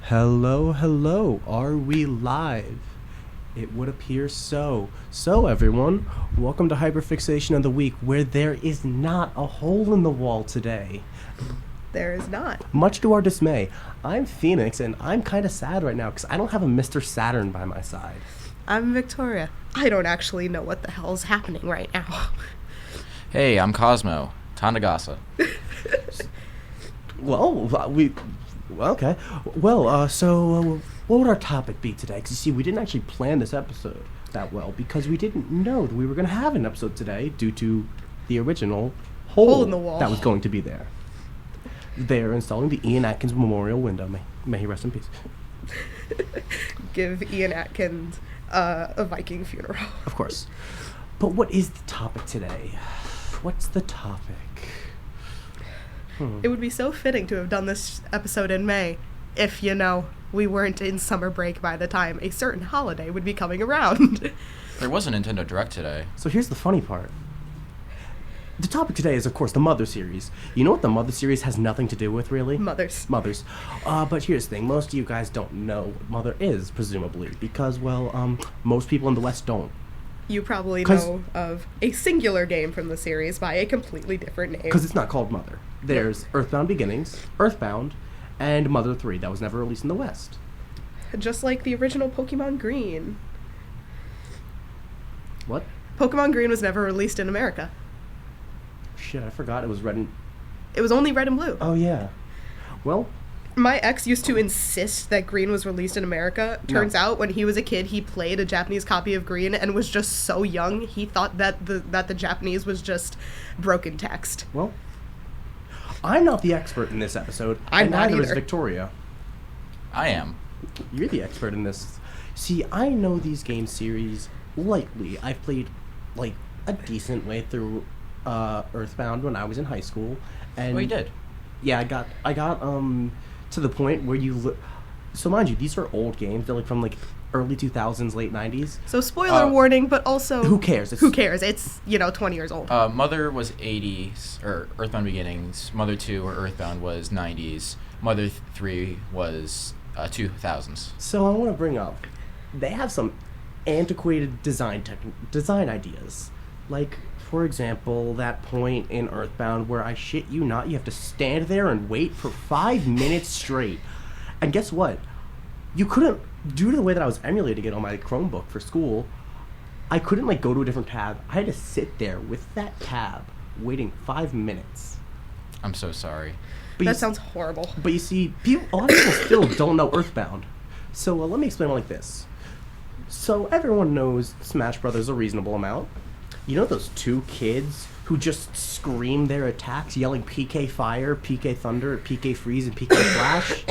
Hello, hello. Are we live? It would appear so. So, everyone, welcome to Hyperfixation of the Week, where there is not a hole in the wall today. There is not. Much to our dismay. I'm Phoenix, and I'm kind of sad right now because I don't have a Mr. Saturn by my side. I'm Victoria. I don't actually know what the hell's happening right now. Hey, I'm Cosmo. Tandagasa. Okay. Well, so what would our topic be today? Because you see, we didn't actually plan this episode that well because we didn't know that we were going to have an episode today due to the original hole in the wall that was going to be there. They're installing the Ian Atkins Memorial window. May he rest in peace. Give Ian Atkins a Viking funeral. Of course. But what is the topic today? What's the topic? It would be so fitting to have done this episode in May if, we weren't in summer break by the time a certain holiday would be coming around. There was a Nintendo Direct today. So here's the funny part. The topic today is, of course, the Mother series. You know what the Mother series has nothing to do with, really? Mothers. But here's the thing. Most of you guys don't know what Mother is, presumably, because, most people in the West don't. You probably know of a singular game from the series by a completely different name. Because it's not called Mother. There's Earthbound Beginnings, Earthbound, and Mother 3 that was never released in the West. Just like the original Pokemon Green. What? Pokemon Green was never released in America. Shit, I forgot it was red and... It was only red and blue. Oh, yeah. Well... My ex used to insist that Green was released in America. Turns out, when he was a kid, he played a Japanese copy of Green and was just so young, he thought that the Japanese was just broken text. Well, I'm not the expert in this episode. I'm not neither either. is Victoria. I am. You're the expert in this. See, I know these game series lightly. I've played, a decent way through Earthbound when I was in high school. And Well, you did. Yeah, I got to the point where so mind you, these are old games. They're from early 2000s, late 90s. So spoiler warning, but also... Who cares? Who cares? It's, 20 years old. Mother was 80s, or Earthbound Beginnings. Mother 2, or Earthbound, was 90s. Mother 3 was 2000s. So I want to bring up, they have some antiquated design ideas. For example, that point in Earthbound where, I shit you not, you have to stand there and wait for 5 minutes straight. And guess what? You couldn't, due to the way that I was emulating it on my Chromebook for school, I couldn't, go to a different tab. I had to sit there with that tab, waiting 5 minutes. I'm so sorry. But that sounds horrible. But you see, a lot of people still don't know Earthbound. So let me explain it like this. So everyone knows Smash Brothers a reasonable amount. You know those two kids who just scream their attacks, yelling PK Fire, PK Thunder, PK Freeze, and PK Flash?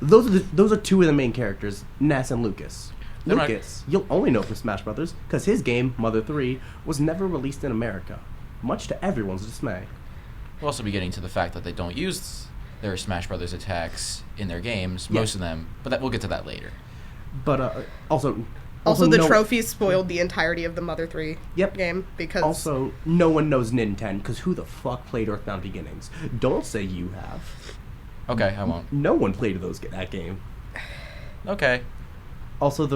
Those are two of the main characters, Ness and Lucas. Lucas, you'll only know from Smash Brothers, because his game, Mother 3, was never released in America, much to everyone's dismay. We'll also be getting to the fact that they don't use their Smash Brothers attacks in their games, most of them, but we'll get to that later. But Also, the trophies spoiled the entirety of the Mother 3 game, because... Also, no one knows Nintendo, because who the fuck played Earthbound Beginnings? Don't say you have. Okay, I won't. No one played that game. Okay. Also,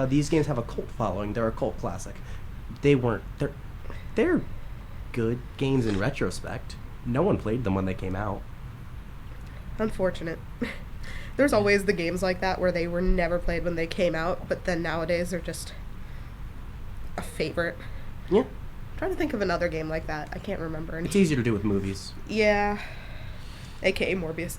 these games have a cult following. They're a cult classic. They're good games in retrospect. No one played them when they came out. Unfortunate. There's always the games like that where they were never played when they came out, but then nowadays they're just a favorite. Yeah. I'm trying to think of another game like that. I can't remember any. It's easier to do with movies. Yeah. AKA Morbius.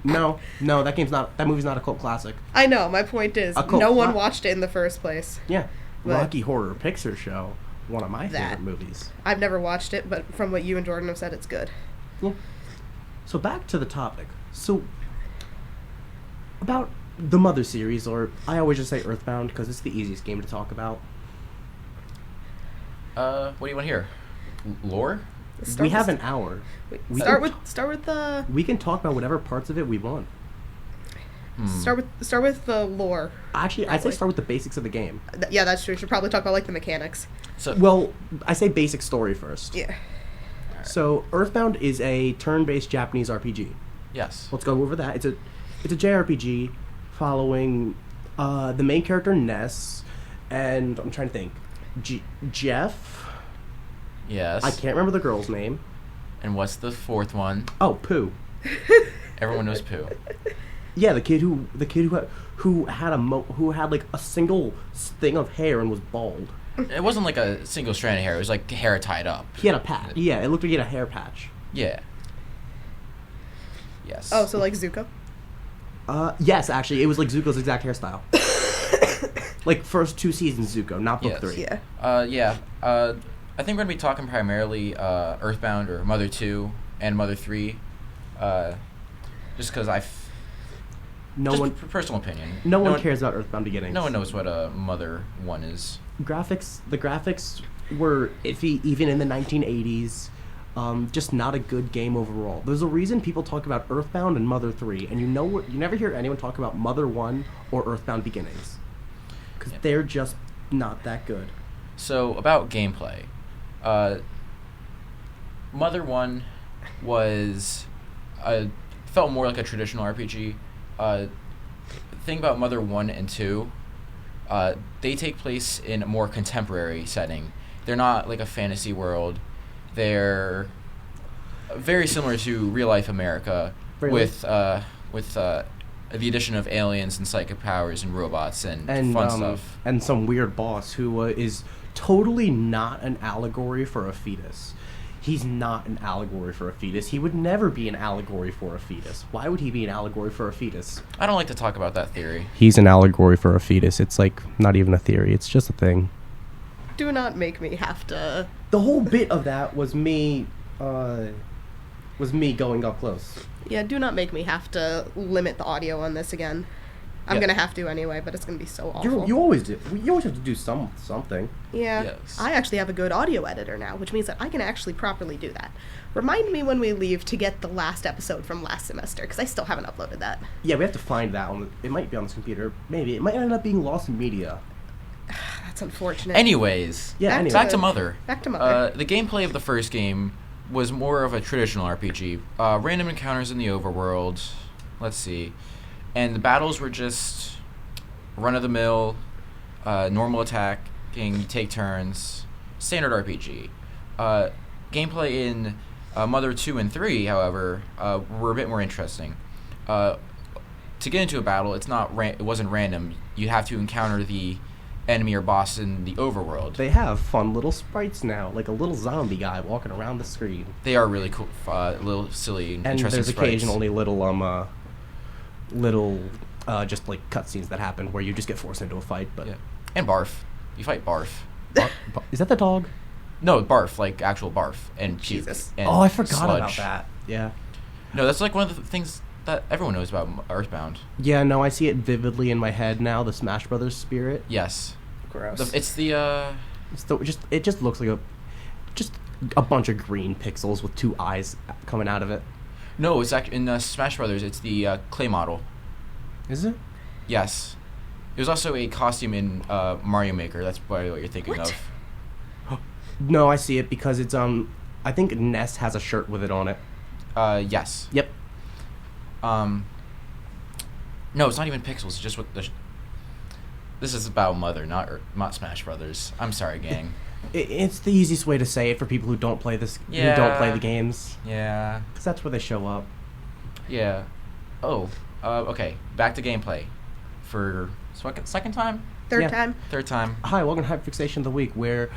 No, that movie's not a cult classic. I know, my point is, no one watched it in the first place. Yeah. Rocky Horror Picture Show, one of my favorite movies. I've never watched it, but from what you and Jordyn have said, it's good. Yeah. So back to the topic. So, about the Mother series, or I always just say Earthbound because it's the easiest game to talk about. What do you want to hear? Lore? We have an hour. Start with the... We can talk about whatever parts of it we want. Start with the lore. Actually, I'd say start with the basics of the game. Yeah, that's true. We should probably talk about the mechanics. I say basic story first. Yeah. So, Earthbound is a turn-based Japanese RPG. Yes. Let's go over that. It's a JRPG following the main character Ness, and I'm trying to think, Jeff. Yes. I can't remember the girl's name. And what's the fourth one? Oh, Pooh. Everyone knows Pooh. Yeah, the kid who had like a single thing of hair and was bald. It wasn't like a single strand of hair. It was like hair tied up. He had a patch. Yeah, it looked like he had a hair patch. Yeah. Yes. Oh, so like Zuko? Yes, actually, it was like Zuko's exact hairstyle. Like first 2 seasons Zuko, not book Yes. 3. Yeah. Yeah. I think we're gonna be talking primarily Earthbound or Mother 2 and Mother 3. Just because personal opinion. No one cares about Earthbound Beginnings. No one knows what Mother 1 is. The graphics were iffy even in the 1980s. Just not a good game overall. There's a reason people talk about Earthbound and Mother 3, and you never hear anyone talk about Mother 1 or Earthbound Beginnings. Because they're just not that good. So, about gameplay. Mother 1 was... felt more like a traditional RPG. The thing about Mother 1 and 2, they take place in a more contemporary setting. They're not like a fantasy world. They're very similar to real-life America, Really? with the addition of aliens and psychic powers and robots and fun stuff. And some weird boss who is totally not an allegory for a fetus. He's not an allegory for a fetus. He would never be an allegory for a fetus. Why would he be an allegory for a fetus? I don't like to talk about that theory. He's an allegory for a fetus. It's like not even a theory. It's just a thing. Do not make me have to... The whole bit of that was me going up close. Yeah, do not make me have to limit the audio on this again. I'm Yeah. gonna have to anyway, but it's gonna be so awful. You always do. You always have to do something. Yeah. Yes. I actually have a good audio editor now, which means that I can actually properly do that. Remind me when we leave to get the last episode from last semester, because I still haven't uploaded that. Yeah, we have to find that one. It might be on this computer. Maybe it might end up being lost in media. That's unfortunate. Anyways, Yeah. Anyway. back to Mother. Back to Mother. The gameplay of the first game was more of a traditional RPG. Random encounters in the overworld. Let's see. And the battles were just run-of-the-mill, normal attacking, you take turns, standard RPG. Gameplay in Mother 2 and 3, however, were a bit more interesting. To get into a battle, it wasn't random. You have to encounter the enemy or boss in the overworld. They have fun little sprites now, like a little zombie guy walking around the screen. They are really cool, little silly and interesting there's sprites. occasionally little just like cutscenes that happen where you just get forced into a fight. But Yeah. And Barf. You fight Barf. Is that the dog? No, Barf, like actual Barf and puke Jesus. and Oh, I forgot sludge. about that. Yeah. No, that's like one of the things that everyone knows about Earthbound. Yeah, no, I see it vividly in my head now. The Smash Brothers spirit. Yes. Gross. It just looks like a bunch of green pixels with 2 eyes coming out of it. No, it's actually in Smash Brothers. It's the clay model. Is it? Yes. There's also a costume in Mario Maker. That's probably what you're thinking What? of. No, I see it because it's I think Ness has a shirt with it on it. Yes. Yep. No, it's not even pixels. It's just what this is about Mother, not Smash Brothers. I'm sorry, gang. It's the easiest way to say it for people who don't play who don't play the games. Yeah. Because that's where they show up. Yeah. Oh. Okay. Back to gameplay. For second time? Third Yeah. time. Third time. Hi, welcome to Hyperfixation of the Week, where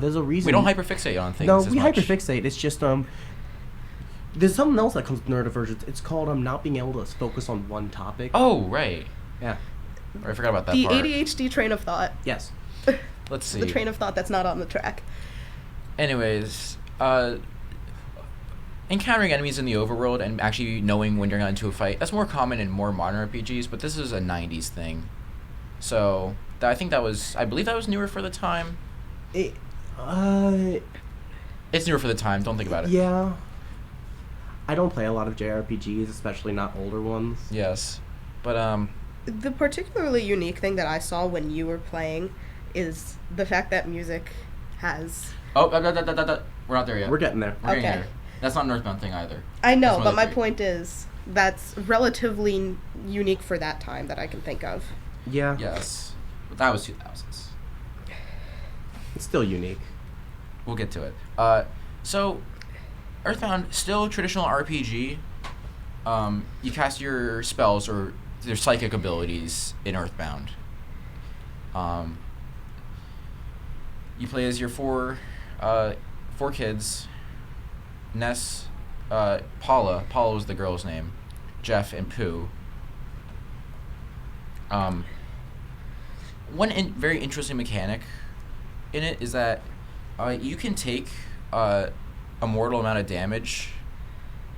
there's a reason... We don't hyperfixate on things No, as we much. hyperfixate. It's just, there's something else that comes with neurodivergence. It's called not being able to focus on one topic. Oh, right. Yeah. I forgot about that The part. ADHD train of thought. Yes. Let's see. The train of thought that's not on the track. Anyways, encountering enemies in the overworld and actually knowing when you're going into a fight, that's more common in more modern RPGs, but this is a 90s thing. So, I believe that was newer for the time. It, It's newer for the time, don't think about it. yeah. I don't play a lot of JRPGs, especially not older ones. Yes. But, The particularly unique thing that I saw when you were playing is the fact that music has... Oh, we're not there yet. We're getting there. We're getting Okay. That's not an Earthbound thing either. I know, That's but my 3. point is that's relatively unique for that time that I can think of. Yeah. Yes. But that was 2000s. It's still unique. We'll get to it. So, Earthbound, still traditional RPG. You cast your spells or their psychic abilities in Earthbound. You play as your four kids. Ness, Paula was the girl's name. Jeff and Pooh. One very interesting mechanic in it is that you can take a mortal amount of damage,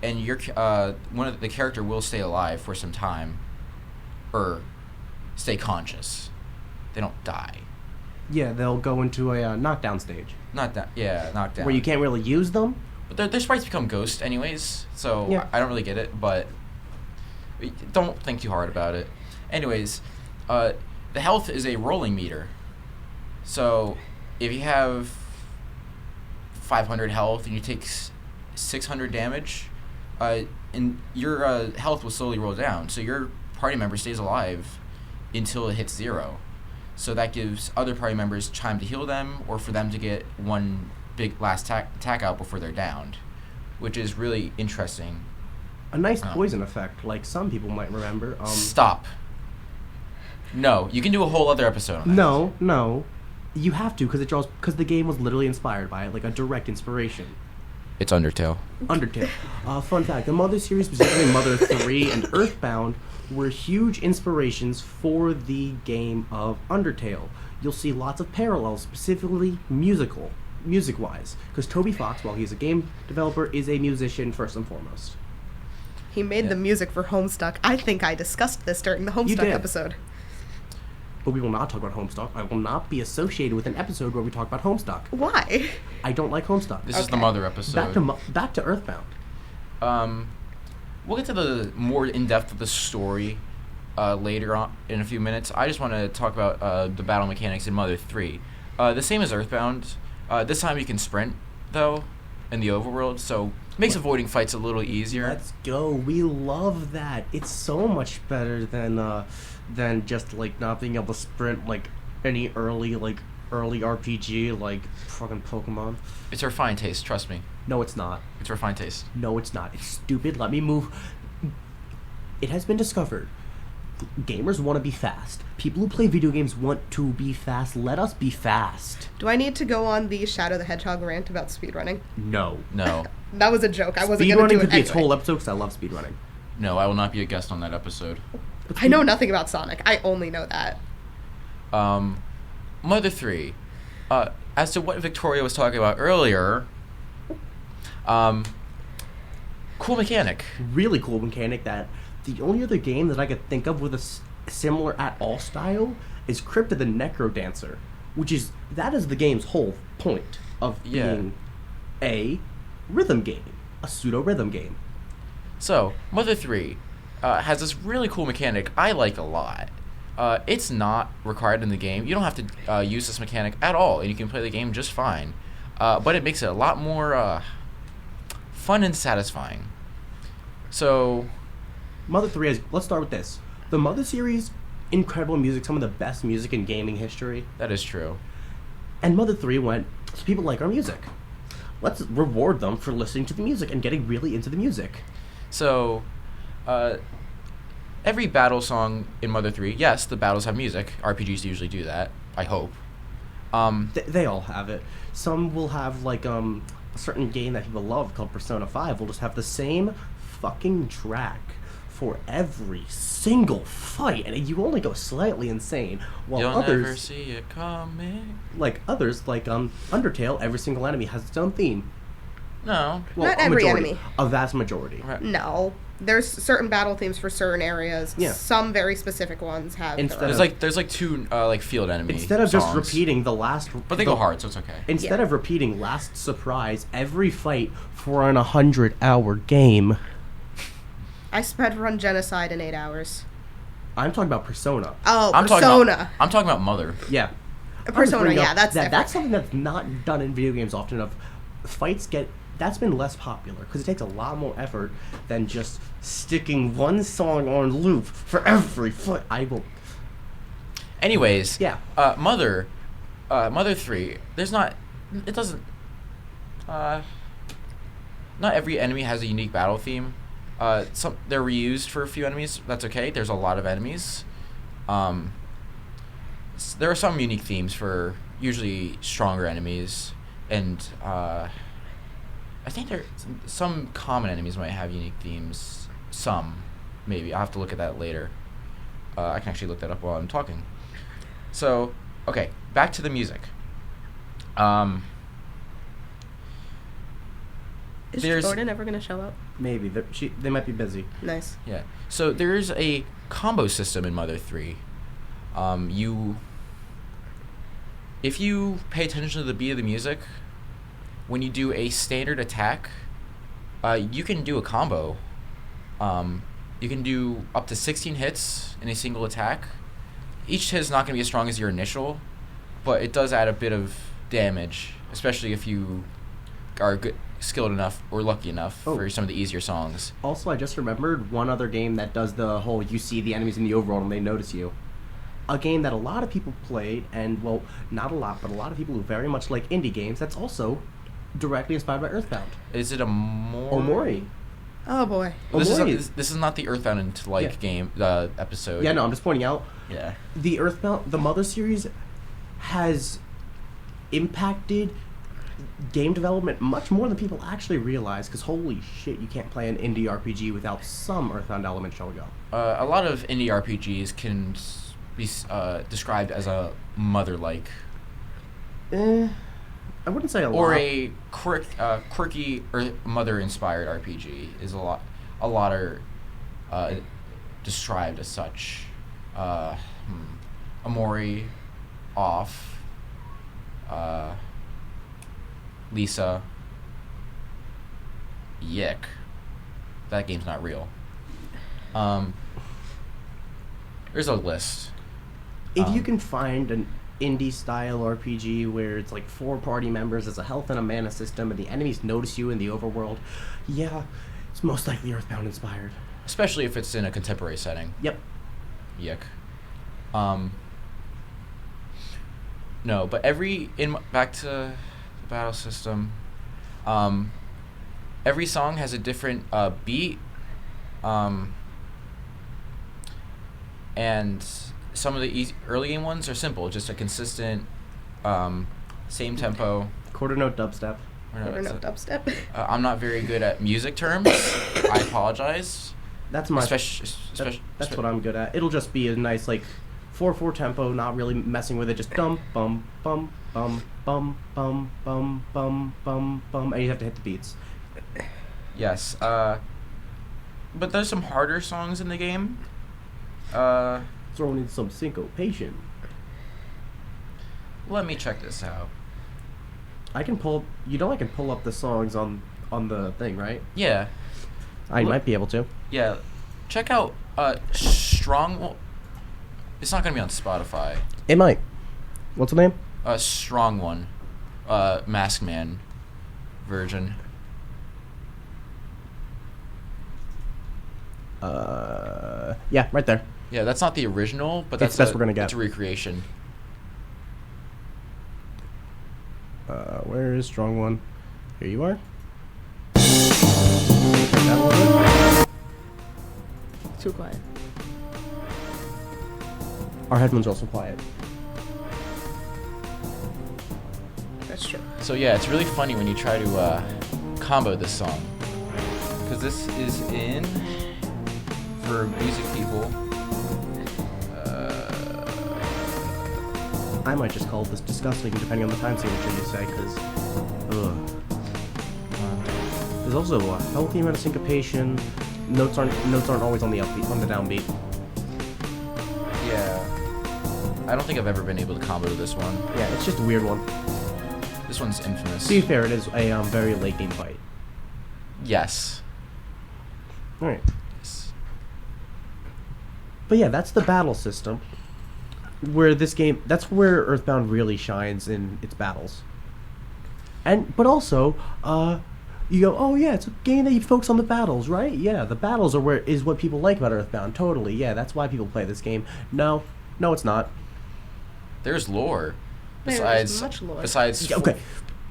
and your the character will stay alive for some time, or stay conscious. They don't die. Yeah, they'll go into a knockdown stage. Knockdown. Where you can't really use them. But their sprites become ghosts anyways, so Yeah. I don't really get it, but don't think too hard about it. Anyways, the health is a rolling meter. So if you have 500 health and you take 600 damage, and your health will slowly roll down. So your party member stays alive until it hits 0. So that gives other party members time to heal them, or for them to get one big last attack out before they're downed, which is really interesting. A nice poison effect, like some people might remember. Stop. No, you can do a whole other episode on that. No. You have to, because the game was literally inspired by it, like a direct inspiration. It's Undertale. Fun fact, the Mother series, specifically Mother 3 and Earthbound, were huge inspirations for the game of Undertale. You'll see lots of parallels, specifically music-wise, because Toby Fox, while he's a game developer, is a musician first and foremost. He made the music for Homestuck. I think I discussed this during the Homestuck episode. But we will not talk about Homestuck. I will not be associated with an episode where we talk about Homestuck. Why? I don't like Homestuck. This is the Mother episode. Back to Earthbound. We'll get to the more in-depth of the story later on in a few minutes. I just want to talk about the battle mechanics in Mother 3. The same as Earthbound. This time you can sprint, though, in the overworld, so it makes avoiding fights a little easier. Let's go. We love that. It's so much better than just like not being able to sprint like any early RPG like fucking Pokemon. It's refined taste, trust me. No, it's not. It's refined taste. No, it's not. It's stupid. Let me move. It has been discovered. Gamers want to be fast. People who play video games want to be fast. Let us be fast. Do I need to go on the Shadow the Hedgehog rant about speedrunning? No. That was a joke. I wasn't going to do Speedrunning it could be anyway. its whole episode because I love speedrunning. No, I will not be a guest on that episode. I know nothing about Sonic. I only know that. Mother 3. As to what Victoria was talking about earlier, cool mechanic. Really cool mechanic that the only other game that I could think of with a similar at all style is Crypta the Necrodancer, that is the game's whole point of being a rhythm game, a pseudo rhythm game. So, Mother 3 has this really cool mechanic I like a lot. It's not required in the game. You don't have to use this mechanic at all, and you can play the game just fine. But it makes it a lot more fun and satisfying. So, Mother 3 let's start with this. The Mother series, incredible music, some of the best music in gaming history. that is true. And Mother 3 went, so people like our music. Let's reward them for listening to the music and getting really into the music. So, every battle song in Mother 3, yes, the battles have music. RPGs usually do that, I hope. They all have it. Some will have, like, a certain game that people love called Persona 5 will just have the same fucking track for every single fight, and you only go slightly insane. While You'll others, never see it coming. like Undertale, every single enemy has its own theme. No. Well, Not a every majority, enemy. a vast majority. Right. No. There's certain battle themes for certain areas. Yeah. Some very specific ones have Instead their of- own. There's like two field enemy Instead of just songs. repeating the last, But they go hard, so it's okay. Instead Yeah. of repeating last surprise every fight for an 100-hour game, I sped run Genocide in 8 hours. I'm talking about Persona. Oh, I'm Persona. I'm talking about Mother. Yeah. Persona, I'm just bringing yeah, up that's that's different. something that's not done in video games often. Of fights get that's been less popular because it takes a lot more effort than just sticking one song on loop for every foot. I will. Anyways, Yeah. Mother 3. There's not. It doesn't. Not every enemy has a unique battle theme. They're reused for a few enemies. That's okay. There's a lot of enemies. There are some unique themes for usually stronger enemies, and I think some common enemies might have unique themes. Some, maybe. I'll have to look at that later. I can actually look that up while I'm talking. So, okay, back to the music. Is there's- Jordyn ever gonna show up? Maybe they might be busy. Nice. Yeah. So there's a combo system in Mother 3. If you pay attention to the beat of the music, when you do a standard attack, you can do a combo. You can do up to 16 hits in a single attack. Each hit is not going to be as strong as your initial, but it does add a bit of damage, especially if you are skilled enough or lucky enough for some of the easier songs. Also, I just remembered one other game that does the whole you see the enemies in the overworld and they notice you. A game that a lot of people played, and, well, not a lot, but a lot of people who very much like indie games, that's also directly inspired by Earthbound. Is it Omori. Oh boy. This Omori. is not the Earthbound into like Yeah. game episode. Yeah, no, I'm just pointing out. Yeah. The Earthbound, the Mother series has impacted game development much more than people actually realize, because holy shit, you can't play an indie RPG without some Earthbound element showing up. A lot of indie RPGs can be described as a mother-like, I wouldn't say a lot. or a quirky or mother-inspired RPG is a lot are described as such. Omori, Off, Lisa, Yick. That game's not real. There's a list. If you can find an indie-style RPG where it's like 4 party members, there's a health and a mana system, and the enemies notice you in the overworld, yeah, it's most likely Earthbound-inspired. Especially if it's in a contemporary setting. Yep. Yuck. No, but back to the battle system. Every song has a different beat. And some of the early game ones are simple, just a consistent, same tempo. Quarter note dubstep. Or no dubstep. I'm not very good at music terms. I apologize. That's my. That's what I'm good at. It'll just be a nice like 4/4 tempo, not really messing with it. Just dum bum bum bum bum bum bum bum bum bum, and you have to hit the beats. Yes. But there's some harder songs in the game. Throwing in some syncopation. Let me check this out. I can pull. I can pull up the songs on the thing, right? Yeah. I might be able to. Yeah. Check out Strong. It's not gonna be on Spotify. It might. What's the name? Strong One. Masked Man version. Yeah, right there. Yeah, that's not the original, but It's that's the best we're gonna get. It's a recreation. Where is Strong One? Here you are. That one? Too quiet. Our headphones are also quiet. That's true. So yeah, it's really funny when you try to combo this song, because this is in for music people. I might just call this disgusting, depending on the time signature you say, because, there's also a healthy amount of syncopation. Notes aren't always on the upbeat, on the downbeat. Yeah, I don't think I've ever been able to combo to this one. Yeah, it's just a weird one. This one's infamous. To be fair, it is a very late game fight. Yes. All right. Yes. But yeah, that's the battle system. That's where Earthbound really shines in its battles. But also, You go, oh yeah, it's a game that you focus on the battles, right? Yeah, the battles is what people like about Earthbound. Totally, yeah, that's why people play this game. No, it's not. There's lore. There's much lore. Besides, Okay.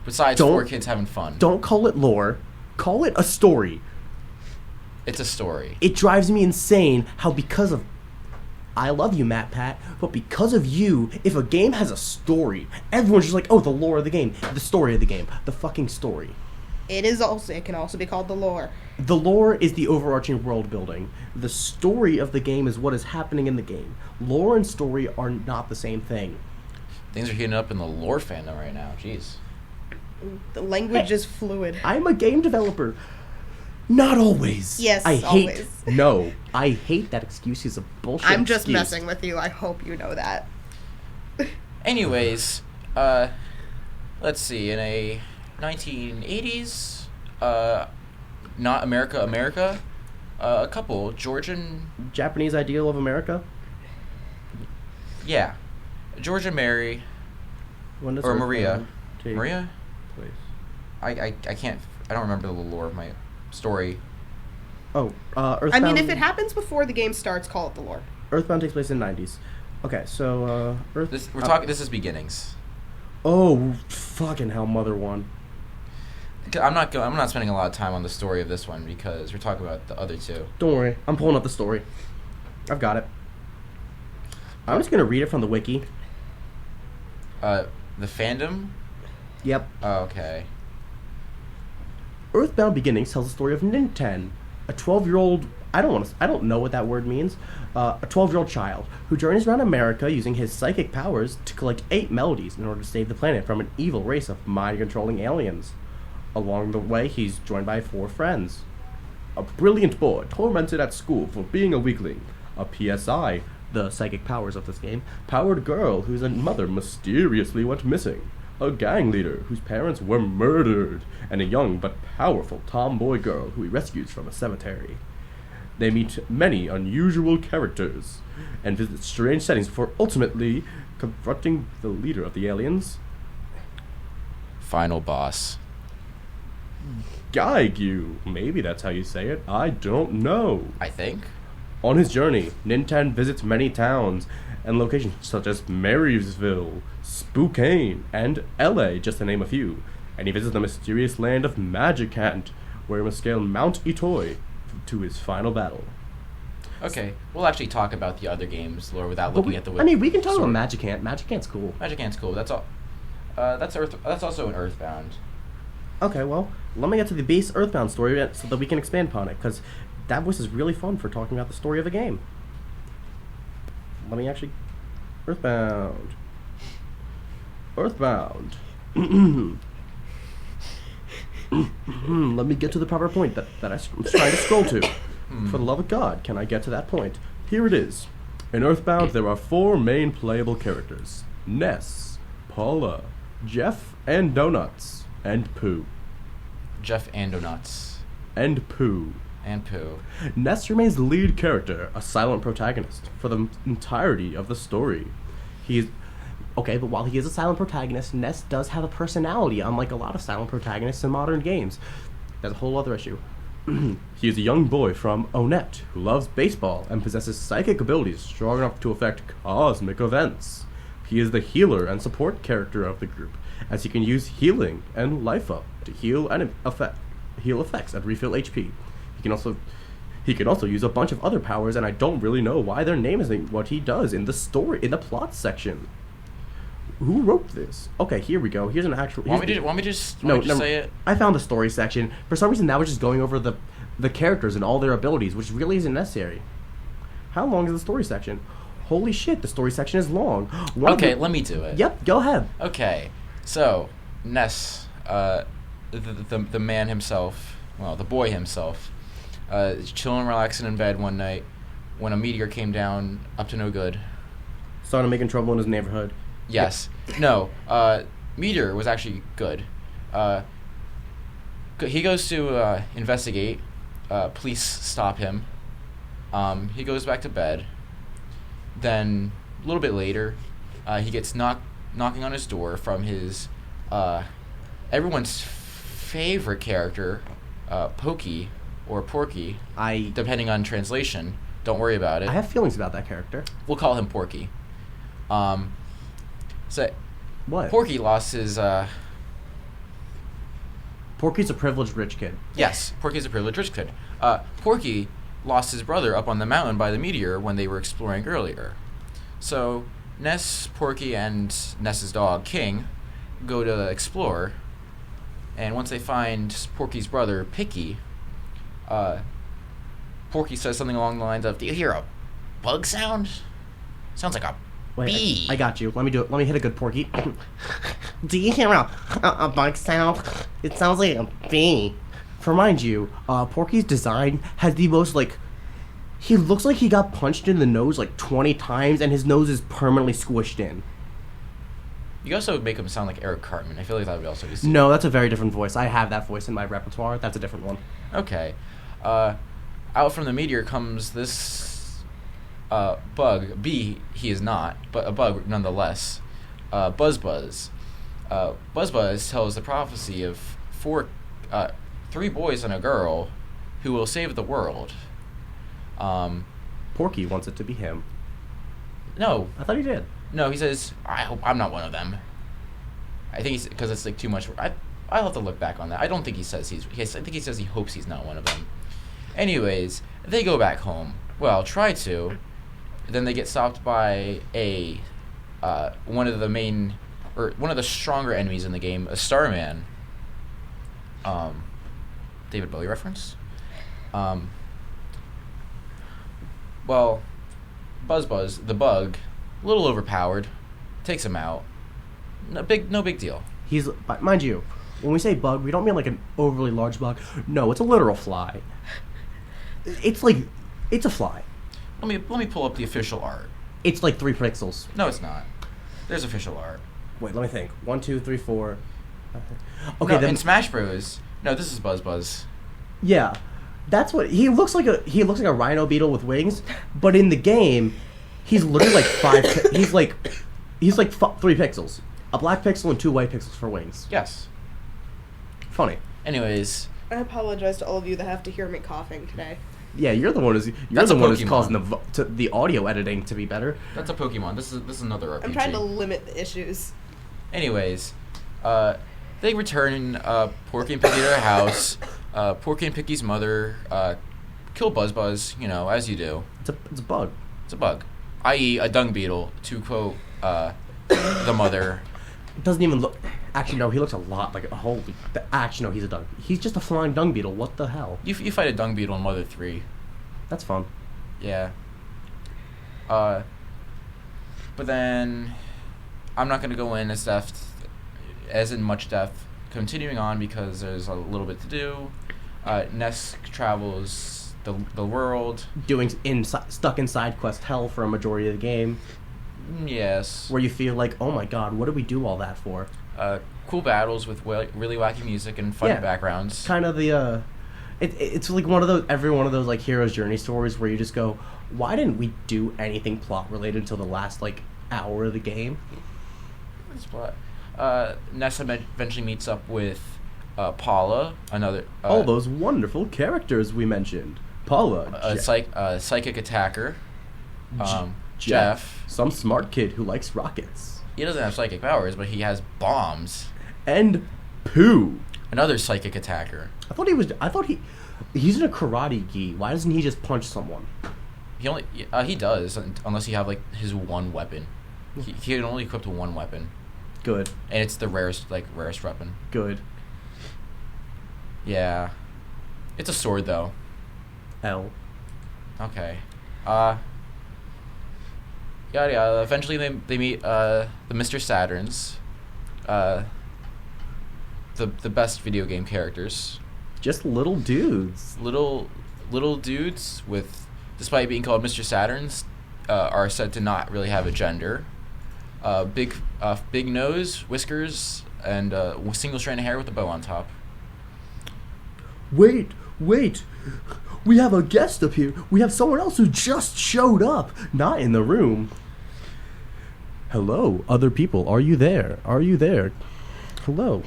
Besides Don't- 4 kids having fun. Don't call it lore. Call it a story. It's a story. It drives me insane how because of I love you, Matt Pat, but because of you, if a game has a story, everyone's just like, oh, the lore of the game, the story of the game, the fucking story. It can also be called the lore. The lore is the overarching world building. The story of the game is what is happening in the game. Lore and story are not the same thing. Things are heating up in the lore fandom right now. Jeez. The language is fluid. I'm a game developer. Not always. Yes, I hate, always. No, I hate that excuse. He's a bullshit I'm just excuse. messing with you. I hope you know that. Anyways, let's see. In a 1980s, not America, a couple, George and... Japanese ideal of America? Yeah. George and Mary, When does or Earthbound Maria. take Maria? place? I can't... I don't remember the lore of my story. Oh, Earthbound... I mean, if it happens before the game starts, call it the lore. Earthbound takes place in the 90s. Okay, so, This is beginnings. Oh, fucking hell, Mother 1. I'm not spending a lot of time on the story of this one because we're talking about the other two. Don't worry, I'm pulling up the story. I've got it. I'm just gonna read it from the wiki. The fandom? Yep. Oh, okay. Earthbound Beginnings tells the story of Ninten, a 12-year-old... I don't know what that word means. A 12-year-old child who journeys around America using his psychic powers to collect 8 melodies in order to save the planet from an evil race of mind-controlling aliens. Along the way, he's joined by 4 friends. A brilliant boy tormented at school for being a weakling. A PSI, the psychic powers of this game, powered girl whose mother mysteriously went missing. A gang leader whose parents were murdered. And a young but powerful tomboy girl who he rescues from a cemetery. They meet many unusual characters and visit strange settings before ultimately confronting the leader of the aliens, Final boss. Gaigyu. Maybe that's how you say it. I don't know. I think. On his journey, Ninten visits many towns and locations such as Marysville, Spokane, and LA, just to name a few. And he visits the mysterious land of Magicant, where he must scale Mount Itoi to his final battle. Okay, we'll actually talk about the other games lore without looking at the. I mean, we can talk story. about Magicant. Magicant's cool. Magicant's cool. That's all. That's also an Earthbound. Okay, well, let me get to the base Earthbound story so that we can expand upon it, because that voice is really fun for talking about the story of the game. Let me actually... Earthbound. Let me get to the proper point that I'm trying to scroll to. For the love of God, can I get to that point? Here it is. In Earthbound, there are 4 main playable characters. Ness, Paula, Jeff, and Donuts. And Pooh. Jeff and Donuts. And Pooh. And Pooh. Ness remains the lead character, a silent protagonist, for the entirety of the story. Okay, but while he is a silent protagonist, Ness does have a personality, unlike a lot of silent protagonists in modern games. That's a whole other issue. He is a young boy from Onett who loves baseball and possesses psychic abilities strong enough to affect cosmic events. He is the healer and support character of the group, as he can use healing and life up to heal effects and refill HP. He can also use a bunch of other powers, and I don't really know why their name isn't what he does in the story, in the plot section. Who wrote this? Okay, here we go. Here's an actual... Want me to just say it? I found the story section. For some reason, that was just going over the characters and all their abilities, which really isn't necessary. How long is the story section? Holy shit, the story section is long. Let me do it. Yep, go ahead. Okay, so Ness, the man himself, well, the boy himself, is chilling, relaxing in bed one night when a meteor came down up to no good. Started making trouble in his neighborhood. Yes. No. Meteor was actually good. He goes to investigate. Police stop him. He goes back to bed. Then, a little bit later, he gets knocking on his door from his... everyone's favorite character, Pokey or Porky, I depending on translation. Don't worry about it. have feelings about that character. We'll call him Porky. So What? Porky lost his. Porky's a privileged rich kid. Yes, Porky's a privileged rich kid. Porky lost his brother up on the mountain by the meteor when they were exploring earlier. So Ness, Porky, and Ness's dog King go to explore, and once they find Porky's brother Picky, Porky says something along the lines of, "Do you hear a bug sound? Sounds like a bee." I got you. Let me do it. Let me hit a good Porky. Do you hear a bug sound? It sounds like a bee. To remind you, Porky's design has the most, like... He looks like he got punched in the nose, like, 20 times, and his nose is permanently squished in. You also make him sound like Eric Cartman. I feel like that would also be... No, that's a very different voice. I have that voice in my repertoire. That's a different one. Okay. Out from the meteor comes this bug. Bee, he is not, but a bug nonetheless. Buzz. Buzz tells the prophecy of three boys and a girl who will save the world. Porky wants it to be him. No. I thought he did. No, he says, "I hope I'm not one of them." I think he's... Because it's, like, too much... I'll have to look back on that. I don't think he says I think he says he hopes he's not one of them. Anyways, they go back home. Well, try to. Then they get stopped by one of the stronger enemies in the game, a Starman. David Bowie reference. Well, Buzz, the bug, a little overpowered, takes him out. No big deal. He's... Mind you, when we say bug, we don't mean like an overly large bug. No, it's a literal fly. It's like... It's a fly. Let me pull up the official art. It's like 3 pixels. No, it's not. There's official art. Wait, let me think. 1, 2, 3, 4. Okay, no, in Smash Bros. No, this is Buzz. Yeah, that's what he looks like. He looks like a rhino beetle with wings, but in the game, he's literally like 5. He's like 3 pixels, a black pixel and 2 white pixels for wings. Yes. Funny. Anyways, I apologize to all of you that have to hear me coughing today. Yeah, you're the one who's causing the audio editing to be better. That's a Pokemon. This is another RPG. I'm trying to limit the issues. Anyways, they return Porky and Picky to their house. Porky and Picky's mother kill Buzz, as you do. It's a bug. It's a bug, i.e. a dung beetle, to quote the mother. It doesn't even look... Actually, no, he looks a lot like a holy... Actually, no, he's a dung... He's just a flying dung beetle. What the hell? You fight a dung beetle in Mother 3. That's fun. Yeah. But then... I'm not going to go in as in much depth. Continuing on, because there's a little bit to do. Ness travels the world. Stuck in side quest hell for a majority of the game. Yes. Where you feel like, oh my god, what did we do all that for? Cool battles with really wacky music and funny backgrounds. Kind of the, it's like every one of those like hero's journey stories where you just go, why didn't we do anything plot related until the last like hour of the game? Ness eventually meets up with Paula, another... all those wonderful characters we mentioned. Paula. A psychic attacker. Jeff. Some smart kid who likes rockets. He doesn't have psychic powers, but he has bombs. And Pooh. Another psychic attacker. He's in a karate gi. Why doesn't he just punch someone? He does, unless you have like his one weapon. He can only equip to one weapon. Good. And it's the rarest weapon. Good. Yeah. It's a sword though. L. Okay. Yeah. Eventually they meet the Mr. Saturns. The best video game characters. Just little dudes. Little dudes with, despite being called Mr. Saturns, are said to not really have a gender. Big nose, whiskers, and single strand of hair with a bow on top. Wait. We have a guest up here. We have someone else who just showed up. Not in the room. Hello, other people. Are you there? Hello.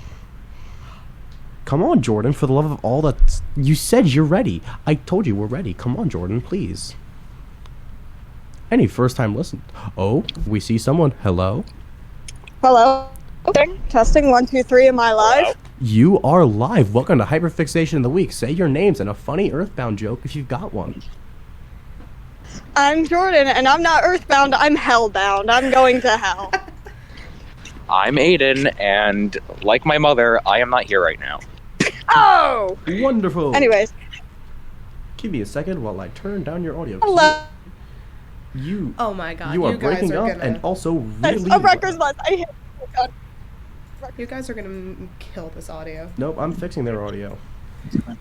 Come on, Jordyn, for the love of all that... You said you're ready. I told you we're ready. Come on, Jordyn, please. Any first-time listen. Oh, we see someone. Hello? Hello? Testing 1, 2, 3. Am I live? You are live. Welcome to Hyperfixation of the Week. Say your names and a funny Earthbound joke if you've got one. I'm Jordyn, and I'm not Earthbound. I'm Hellbound. I'm going to hell. I'm Aiden, and like my mother, I am not here right now. Oh! Wonderful. Anyways. Give me a second while I turn down your audio. Hello. You. Oh my god, You are guys breaking are up gonna, and also That's really. a record month. I hit. you guys are gonna kill this audio. Nope, I'm fixing their audio. Hello?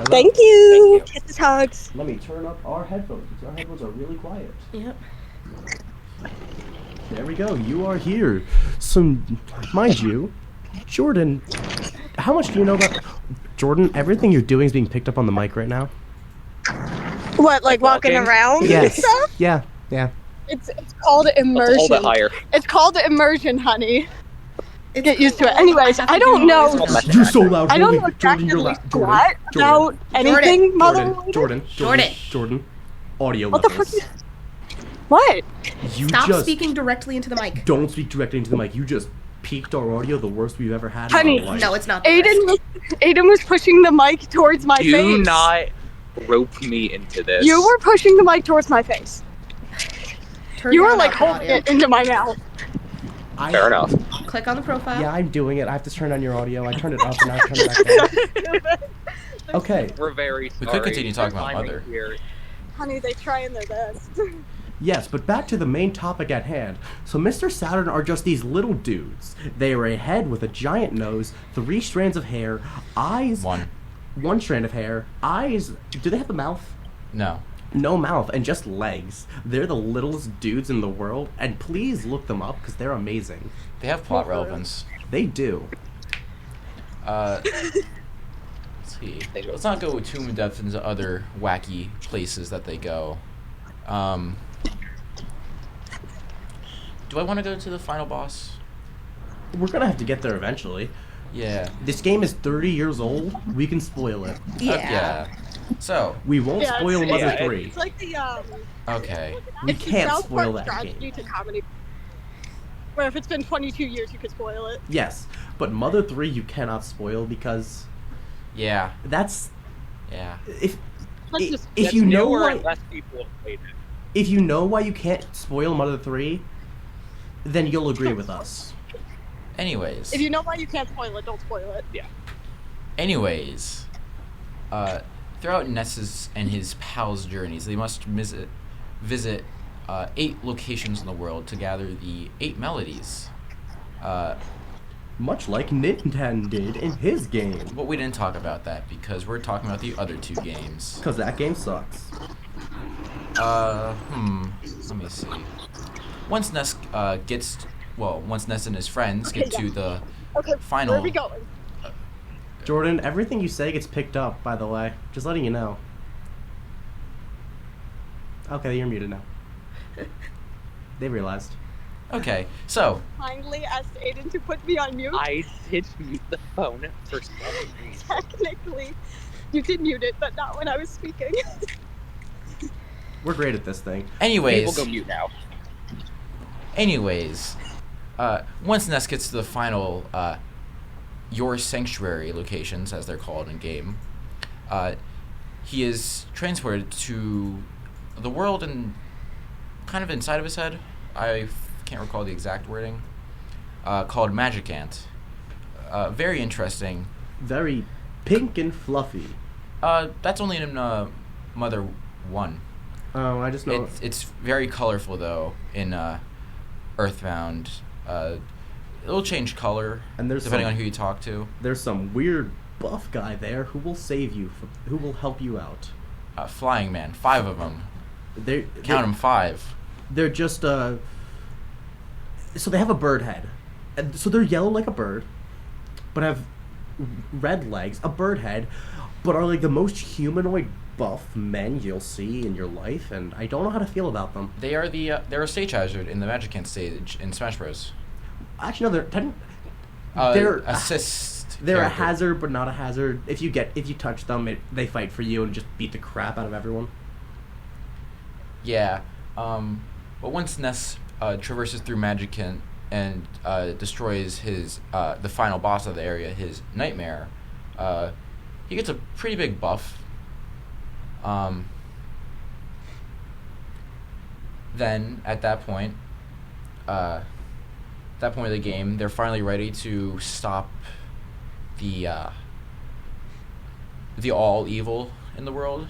Thank you. Kisses, hugs. Let me turn up our headphones because our headphones are really quiet. Yep. There we go. You are here. So, mind you, Jordyn, how much do you know about Jordyn? Everything you're doing is being picked up on the mic right now. What, like walking Walking? around Yes. and stuff? Yeah. It's called immersion. Hold it higher. It's called immersion, honey. It's Get used to it. Anyways, I don't know. You're so loud. I don't Holy- know Jordyn, you're exactly loud. what Jordyn, about anything, mother. Jordyn. Audio What the levels. frick is... What? You Stop just speaking directly into the mic. don't speak directly into the mic. You just peaked our audio the worst we've ever had. Honey. in our life. No, it's not. The worst. Aiden was pushing the mic towards my face. Do not rope me into this. You were pushing the mic towards my face. Turn You were down like the holding audio. it into my mouth. Fair enough. Click on the profile. Yeah, I'm doing it. I have to turn on your audio. I turned it up and I turned it back down. Okay. We're very sorry. We could continue talking about Climbing Mother. here. Honey, they trying their best. Yes, but back to the main topic at hand. So Mr. Saturn are just these little dudes. They are a head with a giant nose, 3 strands of hair, eyes... One strand of hair, eyes... Do they have a mouth? No. No mouth, and just legs. They're the littlest dudes in the world, and please look them up, because they're amazing. They have plot relevance. They do. Let's see. Let's not go too in depth into other wacky places that they go. Do I want to go to the final boss? We're gonna have to get there eventually. Yeah. This game is 30 years old. We can spoil it. Yeah. So, We won't Yeah, spoil it's- Mother yeah, 3. It's like the okay. We it's the can't South spoil Park that strategy game. to comedy. Where if it's been 22 years, you could spoil it. Yes, but Mother 3 you cannot spoil because Yeah. that's... Yeah. If Let's just if That's you know newer why... and less people have played it. If you know why you can't spoil Mother 3, then you'll agree with us. Anyways. If you know why you can't spoil it, don't spoil it. Yeah. Anyways. Throughout Ness's and his pals' journeys, they must visit 8 locations in the world to gather the 8 melodies. Much like Nintendo did in his game. But we didn't talk about that because we're talking about the other 2 games. Because that game sucks. Let me see. Once Ness once Ness and his friends get to the Okay, final... where are we going? Jordyn, everything you say gets picked up, by the way. Just letting you know. Okay, you're muted now. They realized. Okay, so... Kindly asked Aiden to put me on mute. I did mute the phone for some reason. Technically, you did mute it, but not when I was speaking. We're great at this thing. Anyways... We'll go mute now. Anyways, once Ness gets to the final Your Sanctuary locations, as they're called in game, he is transported to the world and kind of inside of his head. I can't recall the exact wording. Called Magicant. Very interesting. Very pink and fluffy. That's only in Mother 1. Oh, I just know. It's very colorful though in Earthbound. It'll change color And there's depending some- on who you talk to. There's some weird buff guy there who will save you, who will help you out. Flying Man, 5 of them. Count them 5. They're just so they have a bird head, and so they're yellow like a bird, but have red legs, a bird head, but are like the most humanoid buff men you'll see in your life, and I don't know how to feel about them. They are they're a stage hazard in the Magicant stage in Smash Bros. Actually, no, they're Assist They're character. a hazard, but not a hazard. If you touch them, they fight for you and just beat the crap out of everyone. Yeah. But once Ness traverses through Magicant and destroys his the final boss of the area, his Nightmare, he gets a pretty big buff. Then at that point of the game, they're finally ready to stop the all evil in the world.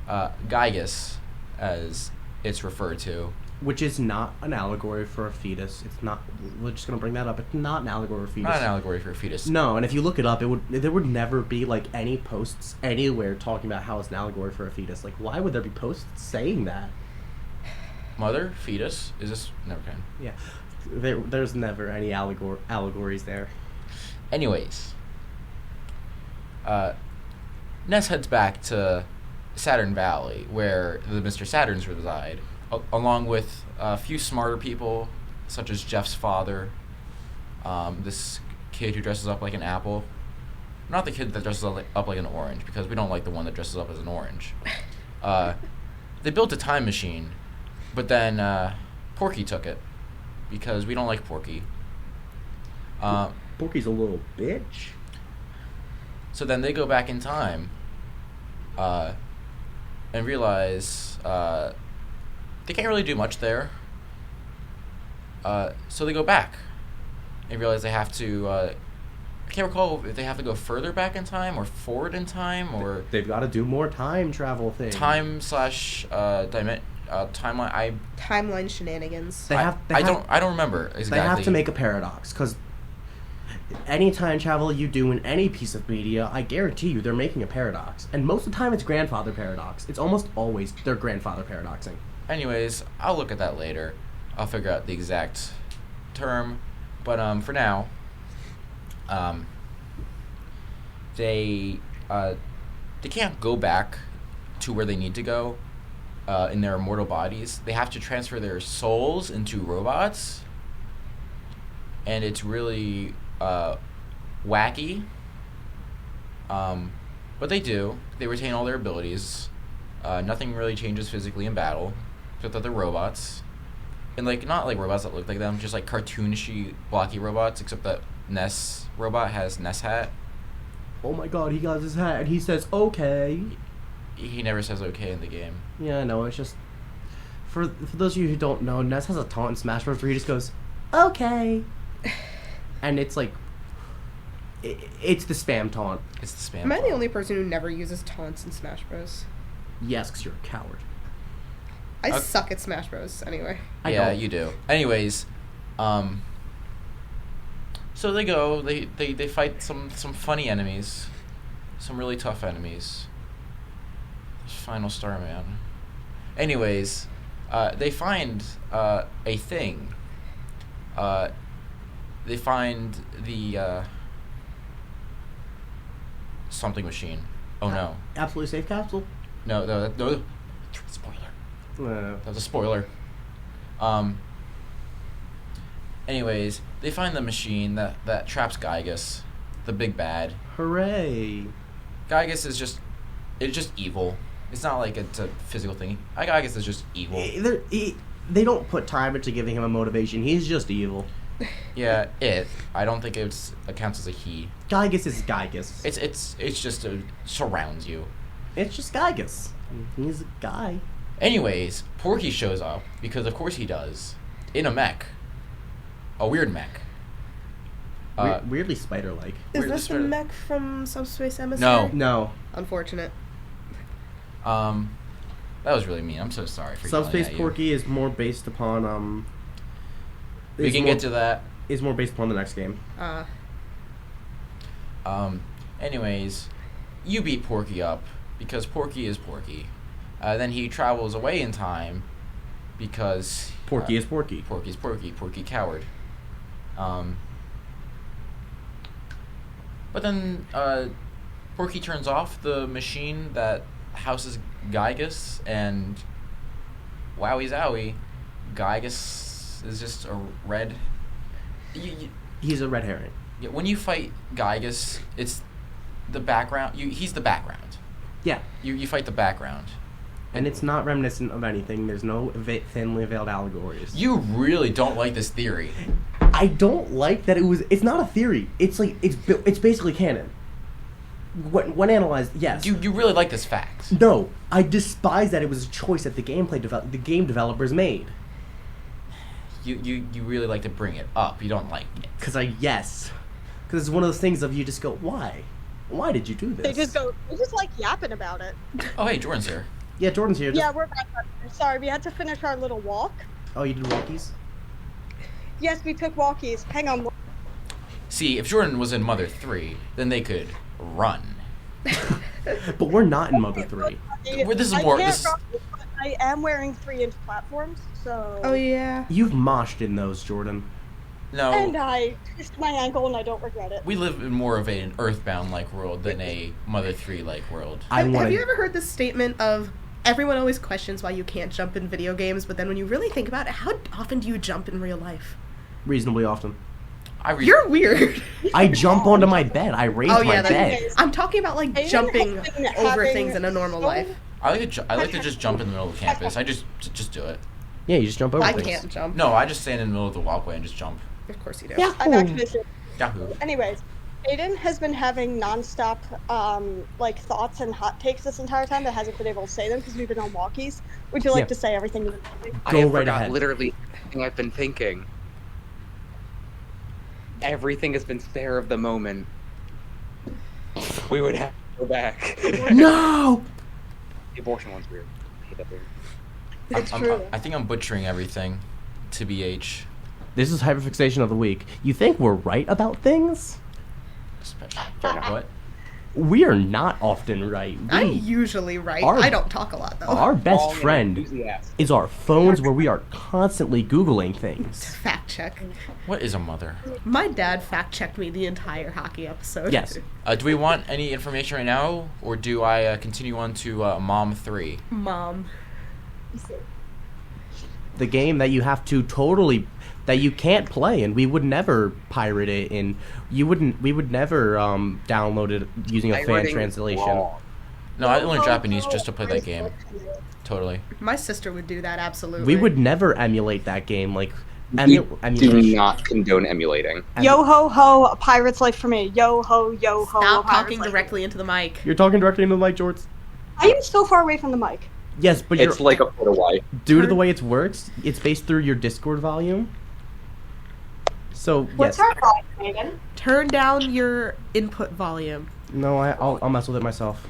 Gygus, as it's referred to. Which is not an allegory for a fetus. It's not. We're just gonna bring that up. It's not an allegory for a fetus. Not an allegory for a fetus. No, and if you look it up, there would never be like any posts anywhere talking about how it's an allegory for a fetus. Like, why would there be posts saying that? Mother, fetus, is this never can? Yeah, there's never any allegories there. Anyways, Ness heads back to Saturn Valley, where the Mr. Saturns reside, along with a few smarter people, such as Jeff's father, this kid who dresses up like an apple. Not the kid that dresses up like an orange, because we don't like the one that dresses up as an orange. They built a time machine, but then Porky took it, because we don't like Porky. Porky's a little bitch. So then they go back in time and realize they can't really do much there. So they go back and realize they have to... I can't recall if they have to go further back in time or forward in time, or... They've got to do more time travel things. Timeline. Timeline shenanigans. I don't remember exactly. They have to make a paradox, because any time travel you do in any piece of media, I guarantee you they're making a paradox. And most of the time it's grandfather paradox. It's almost always their grandfather paradoxing. Anyways, I'll look at that later. I'll figure out the exact term. But for now, they can't go back to where they need to go in their immortal bodies. They have to transfer their souls into robots, and it's really wacky. But they do. They retain all their abilities. Nothing really changes physically in battle, except that they're robots. And not like robots that look like them, just like cartoonish, blocky robots, except that Ness robot has Ness hat. Oh my god, he got his hat and he says okay. He never says okay in the game. Yeah, no, it's just for those of you who don't know, Ness has a taunt in Smash Bros. Where he just goes, okay. And it's like it's the spam taunt. It's the spam Am I the taunt. only person who never uses taunts in Smash Bros? Yes, because you're a coward. I suck at Smash Bros. Anyway. Yeah, you do. Anyways, so they go. They fight some funny enemies, some really tough enemies. Final Star Man. Anyways, they find a thing. They find the something machine. Oh no! Absolutely safe capsule. No. Spoiler. That was a spoiler. Anyways, they find the machine that traps Gygus, the big bad. Hooray! Gygus is just evil. It's not like it's a physical thing. Gygus is just evil. They don't put time into giving him a motivation. He's just evil. Yeah, I don't think it counts as a he. Gygus is Gygus. It's just surrounds you. It's just Gygus. He's a guy. Anyways, Porky shows up, because of course he does, in a mech. A weird mech. Weirdly spider-like. Is Weirdly this the spider- mech from Subspace Emissary? No. Unfortunate. That was really mean. I'm so sorry for yelling Subspace at you. Porky is more based upon We can get to that. Is more based upon the next game. Anyways, you beat Porky up, because Porky is Porky. Then he travels away in time, because... Porky is Porky. Porky's Porky. Porky coward. But then Porky turns off the machine that houses Gygus, and wowie zowie, Gygus is just a red... He's a red herring. Yeah, when you fight Gygas, it's the background. He's the background. Yeah. You fight the background. And it's not reminiscent of anything. There's no thinly veiled allegories. You really don't like this theory. I don't like that it's not a theory. It's like, it's basically canon. When analyzed, yes. You really like this fact. No, I despise that it was a choice that the game developers made. You really like to bring it up. You don't like it. Because it's one of those things of you just go, why? Why did you do this? They just like yapping about it. Oh, hey, Jordyn's here. Yeah, Jordyn's here. Yeah, we're back. Sorry, we had to finish our little walk. Oh, you did walkies? Yes, we took walkies. Hang on. See, if Jordyn was in Mother 3, then they could run. But we're not in Mother 3. I am wearing 3-inch platforms, so... Oh, yeah. You've moshed in those, Jordyn. No. And I twisted my ankle and I don't regret it. We live in more of an Earthbound-like world than a Mother 3-like world. Have you ever heard this statement of, everyone always questions why you can't jump in video games, but then when you really think about it, how often do you jump in real life? Reasonably often. You're weird. I jump onto my bed. I raise my bed. I'm talking about like jumping over things in a normal life. I like to just jump in the middle of campus. I just do it. Yeah, you just jump over things. I can't jump. No, I just stand in the middle of the walkway and just jump. Of course you do. Yeah. I've actually... Yahoo. Anyways, Aiden has been having nonstop like thoughts and hot takes this entire time that hasn't been able to say them because we've been on walkies. Would you like to say everything you've been thinking? I have right forgot ahead. literally everything I've been thinking. Everything has been spare of the moment. We would have to go back. No! The abortion one's weird. I hate that theory. It's true. I think I'm butchering everything. To BH. This is hyperfixation of the week. You think we're right about things? What? We are not often right. I'm usually right. I don't talk a lot, though. Our best friend is our phones where we are constantly Googling things. Fact check. What is a mother? My dad fact checked me the entire hockey episode. Yes. Do we want any information right now, or do I continue on to Mom 3? Mom. The game that you have to that you can't play, and we would never pirate it, and we would never download it using a fan translation. Wrong. No, I learned Japanese just to play that game. Totally. My sister would do that, absolutely. We would never emulate that game, like We do emulation. not condone emulating. Yo ho ho, a pirate's life for me. Yo ho, yo ho. Stop a pirate's talking life. directly into the mic. You're talking directly into the mic, Jorts. I am so far away from the mic. Yes, but It's like a foot away. due to the way it works, it's based through your Discord volume. So What's yes. our volume, Megan? Turn down your input volume. No, I'll mess with it myself.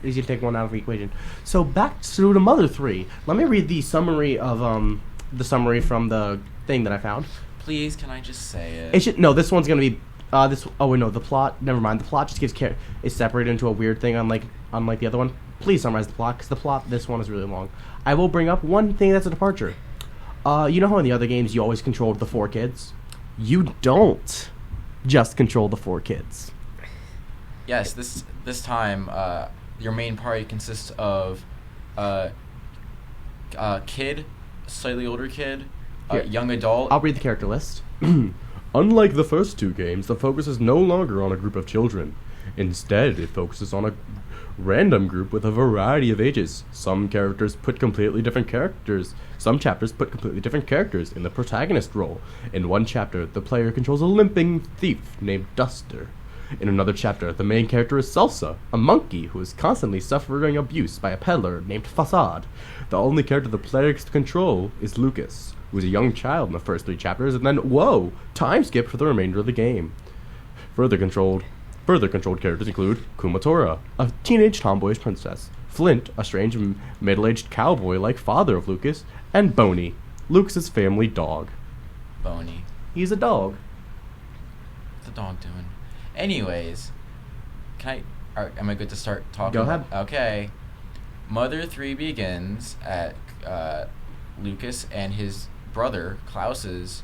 Easy to take one out of the equation. So back to the Mother 3. Let me read the summary of from the thing that I found. Please, can I just say it? It should no. This one's gonna be this. Oh wait, no. The plot. Never mind. The plot just gives is separated into a weird thing, unlike the other one. Please summarize the plot, because the plot this one is really long. I will bring up one thing that's a departure. You know how in the other games you always controlled the 4 kids? You don't just control the 4 kids. Yes, this time, your main party consists of a kid, slightly older kid, a young adult. I'll read the character list. Unlike the first 2 games, the focus is no longer on a group of children. Instead, it focuses on a random group with a variety of ages. Some chapters put completely different characters in the protagonist role. In one chapter, the player controls a limping thief named Duster. In another chapter, the main character is Salsa, a monkey who is constantly suffering abuse by a peddler named Facade. The only character the player can control is Lucas, who is a young child in the first 3 chapters, and then, whoa, time skip for the remainder of the game. Further controlled characters include Kumatora, a teenage tomboyish princess, Flint, a strange middle-aged cowboy-like father of Lucas, and Boney, Lucas's family dog. Boney. He's a dog. What's the dog doing? Anyways, am I good to start talking? Go ahead. Okay. Mother 3 begins at Lucas and his brother Klaus's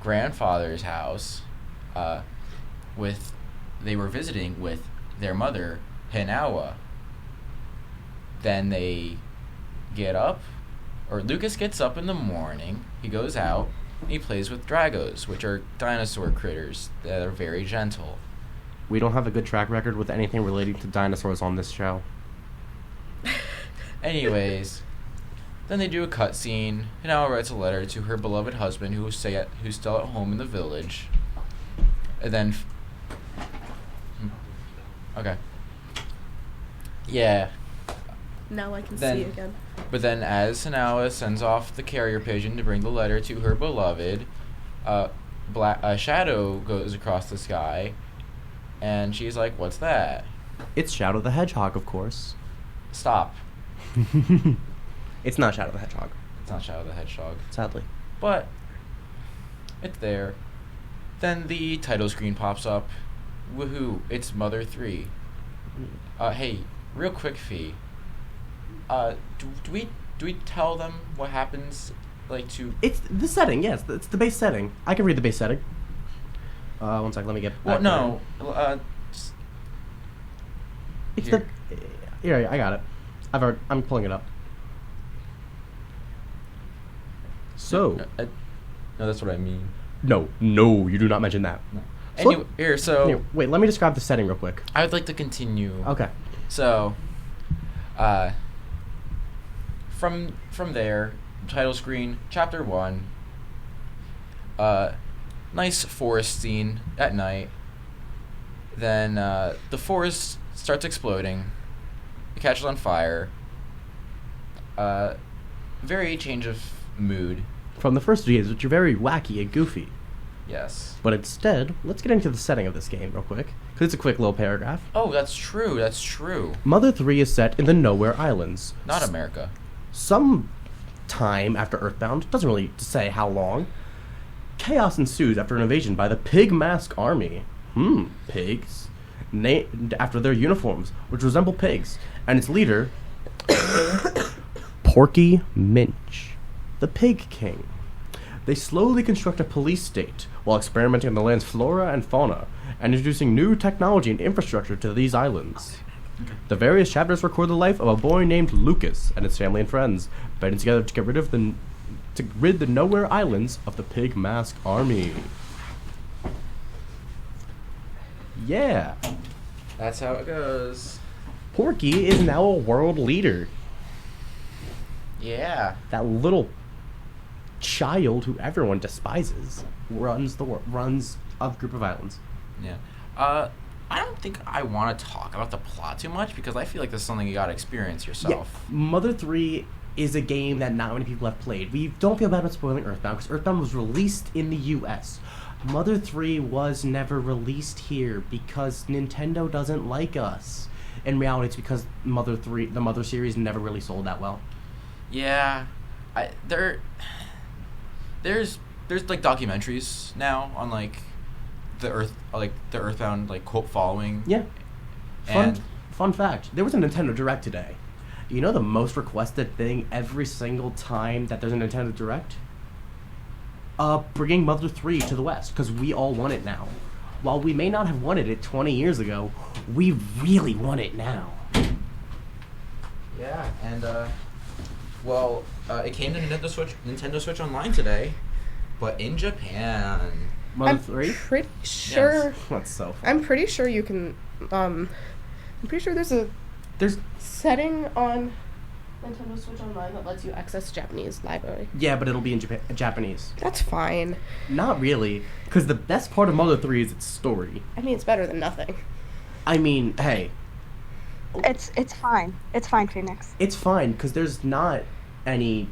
grandfather's house. They were visiting with their mother, Hinawa. Then they get up, or Lucas gets up in the morning, he goes out, he plays with Dragos, which are dinosaur critters that are very gentle. We don't have a good track record with anything relating to dinosaurs on this show. Anyways, then they do a cutscene, and Ella writes a letter to her beloved husband who's still at home in the village. And then... Okay. Yeah. Now I can Then- see again. But then as Sanawa sends off the carrier pigeon to bring the letter to her beloved, a shadow goes across the sky, and she's like, "What's that?" It's Shadow the Hedgehog, of course. Stop. It's not Shadow the Hedgehog, It's not Shadow the Hedgehog. sadly. But it's there. Then the title screen pops up. Woohoo, it's Mother 3. Hey, real quick, Fee. Do we tell them what happens, like, to... It's the setting, yes. It's the base setting. I can read the base setting. One sec, let me get Well, back no. It's Here. Here, I got it. I'm pulling it up. So... no, that's what I mean. No, you do not mention that. No. So- Anyway, so... Here, wait, let me describe the setting real quick. I would like to continue. Okay. So, from there, title screen, chapter 1. Nice forest scene at night. Then the forest starts exploding. It catches on fire. Very change of mood. From the first videos, which are very wacky and goofy. Yes. But instead, let's get into the setting of this game real quick, because it's a quick little paragraph. Oh, that's true. That's true. Mother 3 is set in the Nowhere Islands. Not America. Some time after Earthbound, doesn't really say how long, chaos ensues after an invasion by the Pig Mask Army. Pigs. Named after their uniforms, which resemble pigs. And its leader, Porky Minch, the Pig King. They slowly construct a police state while experimenting on the land's flora and fauna and introducing new technology and infrastructure to these islands. The various chapters record the life of a boy named Lucas and his family and friends, banding together to rid the Nowhere Islands of the Pig Mask Army. Yeah, That's how it goes. Porky is now a world leader. Yeah. That little child who everyone despises runs a group of islands. Yeah. I don't think I want to talk about the plot too much because I feel like this is something you gotta experience yourself. Yeah, Mother 3 is a game that not many people have played. We don't feel bad about spoiling Earthbound because Earthbound was released in the US. Mother 3 was never released here because Nintendo doesn't like us. In reality, it's because the Mother series never really sold that well. Yeah. There's like documentaries now on like the Earthbound like cult following. Yeah. And Fun fact, there was a Nintendo Direct today. You know the most requested thing every single time that there's a Nintendo Direct? Bringing Mother 3 to the West, because we all want it now. While we may not have wanted it 20 years ago, we really want it now. yeah, and it came to Nintendo Switch Online today, but in Japan. Mother I'm 3? pretty sure. That's so fun. I'm pretty sure you can. I'm pretty sure there's setting on Nintendo Switch Online that lets you access Japanese library. Yeah, but it'll be in Japanese. That's fine. Not really, because the best part of Mother 3 is its story. I mean, it's better than nothing. I mean, hey, It's fine. It's fine, Phoenix. it's fine, because there's not any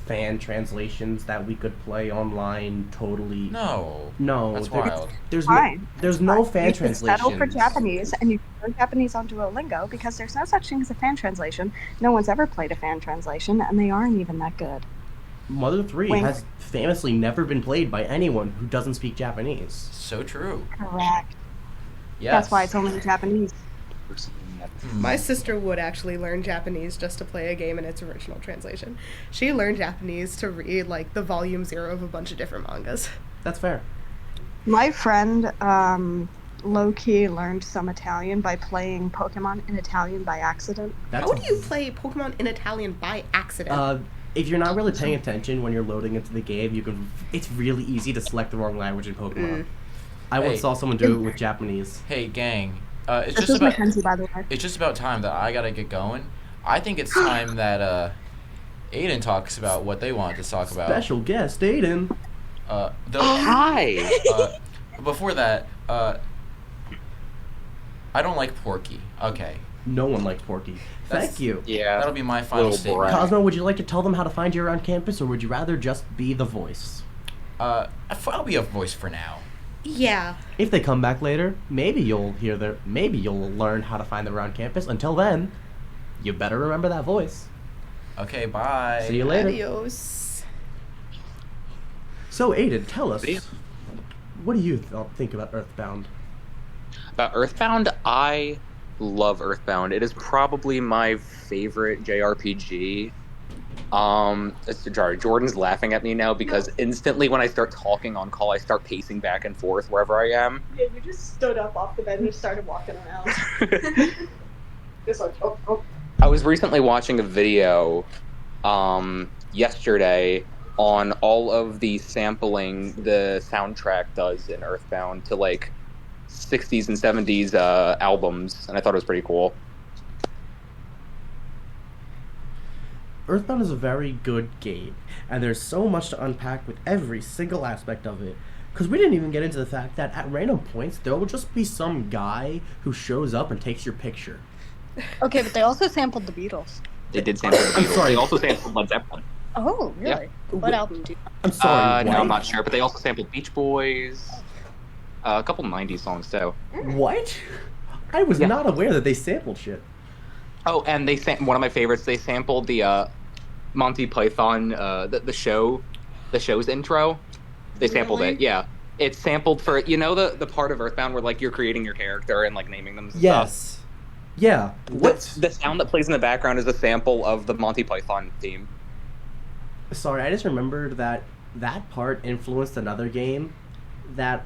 fan translations that we could play online totally. No. No, That's there- wild. There's Fine. there's no fan You can translations. settle for Japanese, and you can learn Japanese on Duolingo because there's no such thing as a fan translation. No one's ever played a fan translation, and they aren't even that good. Mother 3 Wink. has famously never been played by anyone who doesn't speak Japanese. So true. Correct. Yes. That's why it's only in Japanese. My sister would actually learn Japanese just to play a game in its original translation. She learned Japanese to read like the volume 0 of a bunch of different mangas. That's fair. My friend low-key learned some Italian by playing Pokemon in Italian by accident. That's How do you play Pokemon in Italian by accident? if you're not really paying attention when you're loading into the game, it's really easy to select the wrong language in Pokemon. I once saw someone do it with Japanese. Hey, gang. It's This just is about Mackenzie, by the way. it's just about time that I gotta get going. I think it's time that Aiden talks about what they want to talk about. Special guest, Aiden. Hi. Before that, I don't like Porky. Okay, No one liked Porky. Thank you. Yeah. that'll be my final Little statement. brat. Cosmo, would you like to tell them how to find you around campus, or would you rather just be the voice? I'll be a voice for now. Yeah. If they come back later, maybe you'll learn how to find them around campus. Until then, you better remember that voice. Okay, bye. See you later. Adios. So, Aiden, tell us, See ya. what do you think about Earthbound? About Earthbound, I love Earthbound. It is probably my favorite JRPG. Sorry, Jordan's laughing at me now because instantly when I start talking on call, I start pacing back and forth wherever I am. Yeah, you just stood up off the bed and just started walking around. Just like, oh. I was recently watching a video yesterday on all of the sampling the soundtrack does in Earthbound to like 60s and 70s albums, and I thought it was pretty cool. Earthbound is a very good game, and there's so much to unpack with every single aspect of it. Because we didn't even get into the fact that at random points, there will just be some guy who shows up and takes your picture. Okay, but they also sampled the Beatles. They did sample the I'm Beatles. sorry. They also sampled Led Zeppelin. Oh, really? What album do you I'm sorry, No, what? I'm not sure, but they also sampled Beach Boys, a couple 90s songs too. What? I was Yeah. not aware that they sampled shit. Oh, and they one of my favorites. They sampled the Monty Python, the show's intro. They sampled Really? it. Yeah, it's sampled for the part of Earthbound where like you're creating your character and like naming them. And stuff. Yes. Yeah. What? The sound that plays in the background is a sample of the Monty Python theme. Sorry, I just remembered that part influenced another game that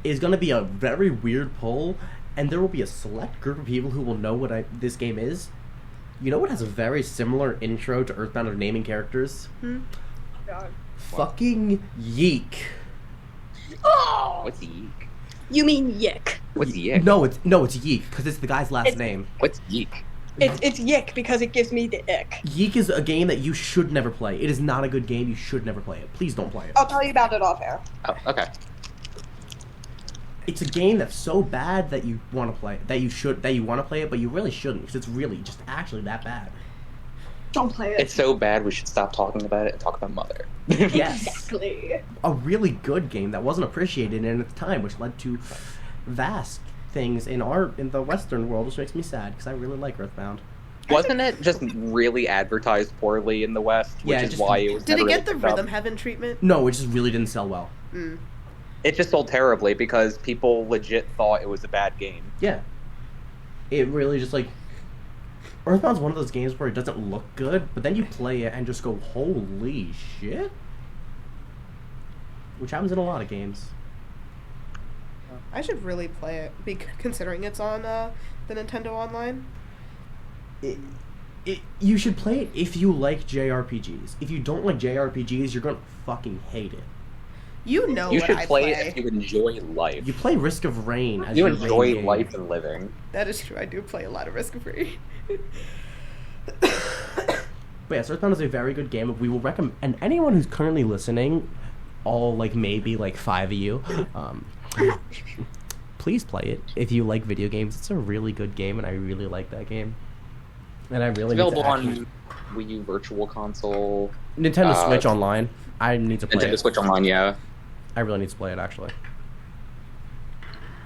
is going to be a very weird pull, and there will be a select group of people who will know what this game is. You know what has a very similar intro to Earthbound of naming characters? God. Fucking Yeek. Oh! What's Yeek? You mean Yick. What's Yeek? No, it's Yeek because it's the guy's last name. What's Yeek? It's Yick because it gives me the ick. Yeek is a game that you should never play. It is not a good game. You should never play it. Please don't play it. I'll tell you about it off air. Oh, okay. It's a game that's so bad that you want to play it. That you want to play it, but you really shouldn't because it's really just actually that bad. Don't play it. It's so bad we should stop talking about it and talk about Mother. Yes. Exactly. A really good game that wasn't appreciated in its time, which led to vast things in the Western world, which makes me sad because I really like Earthbound. Wasn't it just really advertised poorly in the West? Which Yeah, is just- why it was Did never it get the really picked up? Rhythm Heaven treatment? No, it just really didn't sell well. It just sold terribly because people legit thought it was a bad game. Yeah. It really just Earthbound's one of those games where it doesn't look good, but then you play it and just go, holy shit. Which happens in a lot of games. I should really play it, considering it's on the Nintendo Online. You should play it if you like JRPGs. If you don't like JRPGs, you're gonna fucking hate it. You know You what should I play it if you enjoy life. You play Risk of Rain as You your main enjoy game. life and living. That is true. I do play a lot of Risk of Rain. But yes, Earthbound is a very good game. We will recommend, and anyone who's currently listening, all maybe 5 of you, please play it if you like video games. It's a really good game, and I really like that game. And I really It's need to available actually... on Wii U Virtual Console, Nintendo Switch Online. I need to play Nintendo it. Switch Online. Yeah. I really need to play it actually.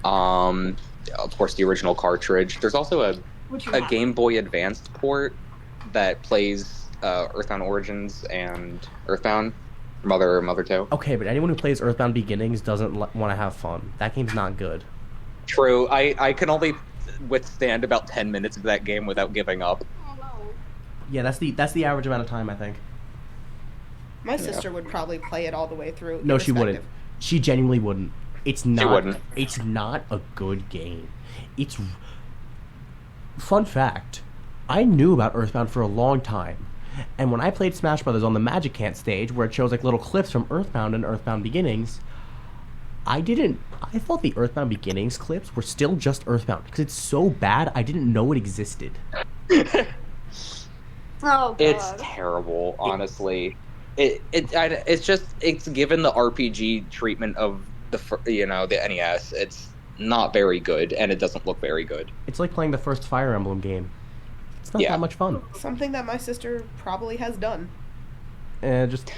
Of course, the original cartridge. There's also a Game Boy Advanced port that plays Earthbound Origins and Earthbound Mother 2. Okay, but anyone who plays Earthbound Beginnings doesn't want to have fun. That game's not good. True. I can only withstand about 10 minutes of that game without giving up. Oh no. Yeah, that's the average amount of time, I think. My sister would probably play it all the way through. No, she wouldn't. irrespective. She genuinely wouldn't. It's not. wouldn't. It's not a good game. Fun fact. I knew about Earthbound for a long time, And when I played Smash Brothers on the Magic Can't stage, where it shows like little clips from Earthbound and Earthbound Beginnings, I thought the Earthbound Beginnings clips were still just Earthbound because it's so bad I didn't know it existed. Oh, God. It's terrible, honestly. It's given the RPG treatment of the NES. It's not very good, and it doesn't look very good. It's like playing the first Fire Emblem game. It's not that much fun. Something that my sister probably has done. Just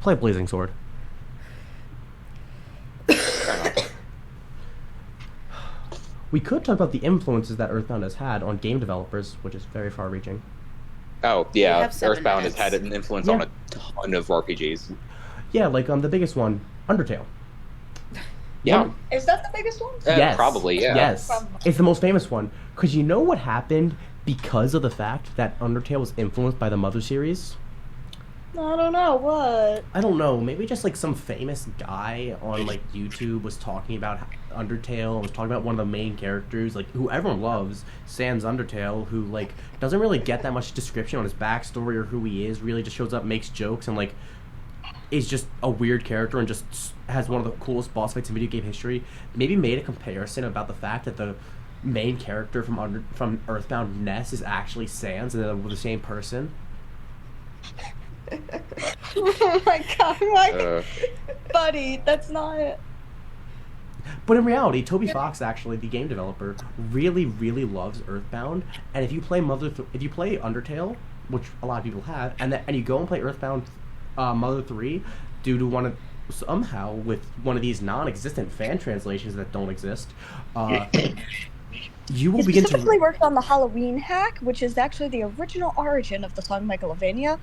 play Blazing Sword. We could talk about the influences that Earthbound has had on game developers, which is very far-reaching. Oh, yeah. have 7 Earthbound has minutes. had an influence on a ton of RPGs. Yeah, like the biggest one, Undertale. Yeah. Is that the biggest one? Yes. Probably, yeah. Yes. Probably. It's the most famous one. Because you know what happened because of the fact that Undertale was influenced by the Mother series? I don't know, what? I don't know, maybe just like some famous guy on like YouTube was talking about Undertale, was talking about one of the main characters, like who everyone loves, Sans Undertale, who like doesn't really get that much description on his backstory or who he is, really just shows up, makes jokes, and like is just a weird character and just has one of the coolest boss fights in video game history. Maybe made a comparison about the fact that the main character from Earthbound Ness is actually Sans and they're the same person. Oh my god, buddy, that's not it. But in reality, Toby Fox, actually, the game developer, really, really loves Earthbound. And if you play Undertale, which a lot of people have, and you go and play Earthbound Mother 3, due to somehow with one of these non-existent fan translations that don't exist, you will begin to specifically worked on the Halloween hack, which is actually the original origin of the song Megalovania.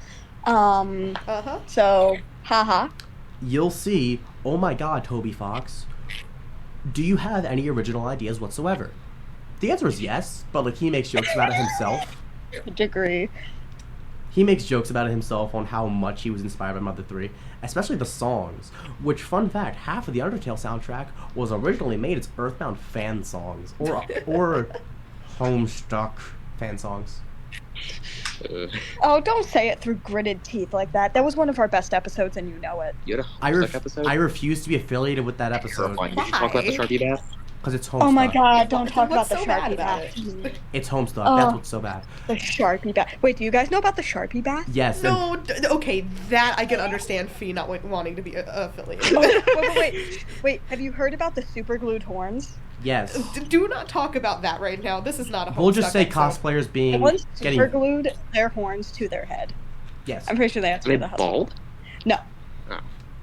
So, haha. You'll see, oh my god, Toby Fox, do you have any original ideas whatsoever? The answer is yes, but like he makes jokes about it himself. Degree. He makes jokes about it himself on how much he was inspired by Mother 3, especially the songs, which, fun fact, half of the Undertale soundtrack was originally made as Earthbound fan songs, or Homestuck fan songs. Oh, don't say it through gritted teeth like that. That was one of our best episodes, and you know it. You had a Homestuck episode? I refuse to be affiliated with that episode. Did you talk about the Sharpie bath? Because it's Homestuck. Oh my god, don't talk about What's the so bad Sharpie about bath. It's Homestuck, that's what's so bad. The Sharpie bath. Wait, do you guys know about the Sharpie bath? Yes. No, okay, that I can understand Fee not wanting to be affiliated. Wait, have you heard about the super glued horns? Yes. Do not talk about that right now. This is not a We'll just Homestuck say episode. cosplayers being Ones getting super glued their horns to their head. yes. I'm pretty sure they have to Are be they the husband. bald? No.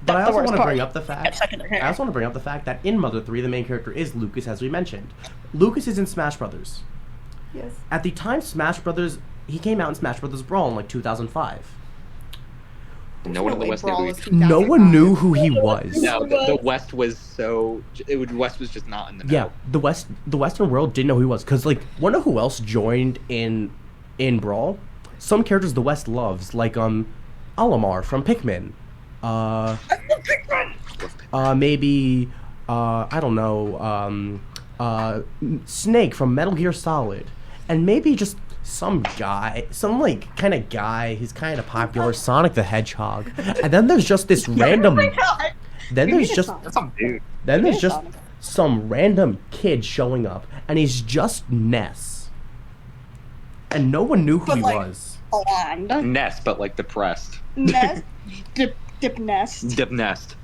But I That's the also worst want to part. bring up the fact. Get stuck in their hair. I also want to bring up the fact that in Mother 3, the main character is Lucas, as we mentioned. Lucas is in Smash Brothers. Yes. At the time, he came out in Smash Brothers Brawl in like 2005. No one in the West knew Brawl who is he 2005. No one knew who he was. No, the West was so... West was just not in the know. Yeah, the Western world didn't know who he was because, like, wanna know who else joined in Brawl? Some characters the West loves, like Olimar from Pikmin. Maybe I don't know. Snake from Metal Gear Solid, and maybe just some guy, some like kind of guy who's kind of popular, Sonic the Hedgehog. And then there's just this random. Then there's just That's some dude. then there's just some random kid showing up, and he's just Ness, and no one knew who he was. Blonde. Nest, but like depressed. Nest. Dip nest. Dip Nest.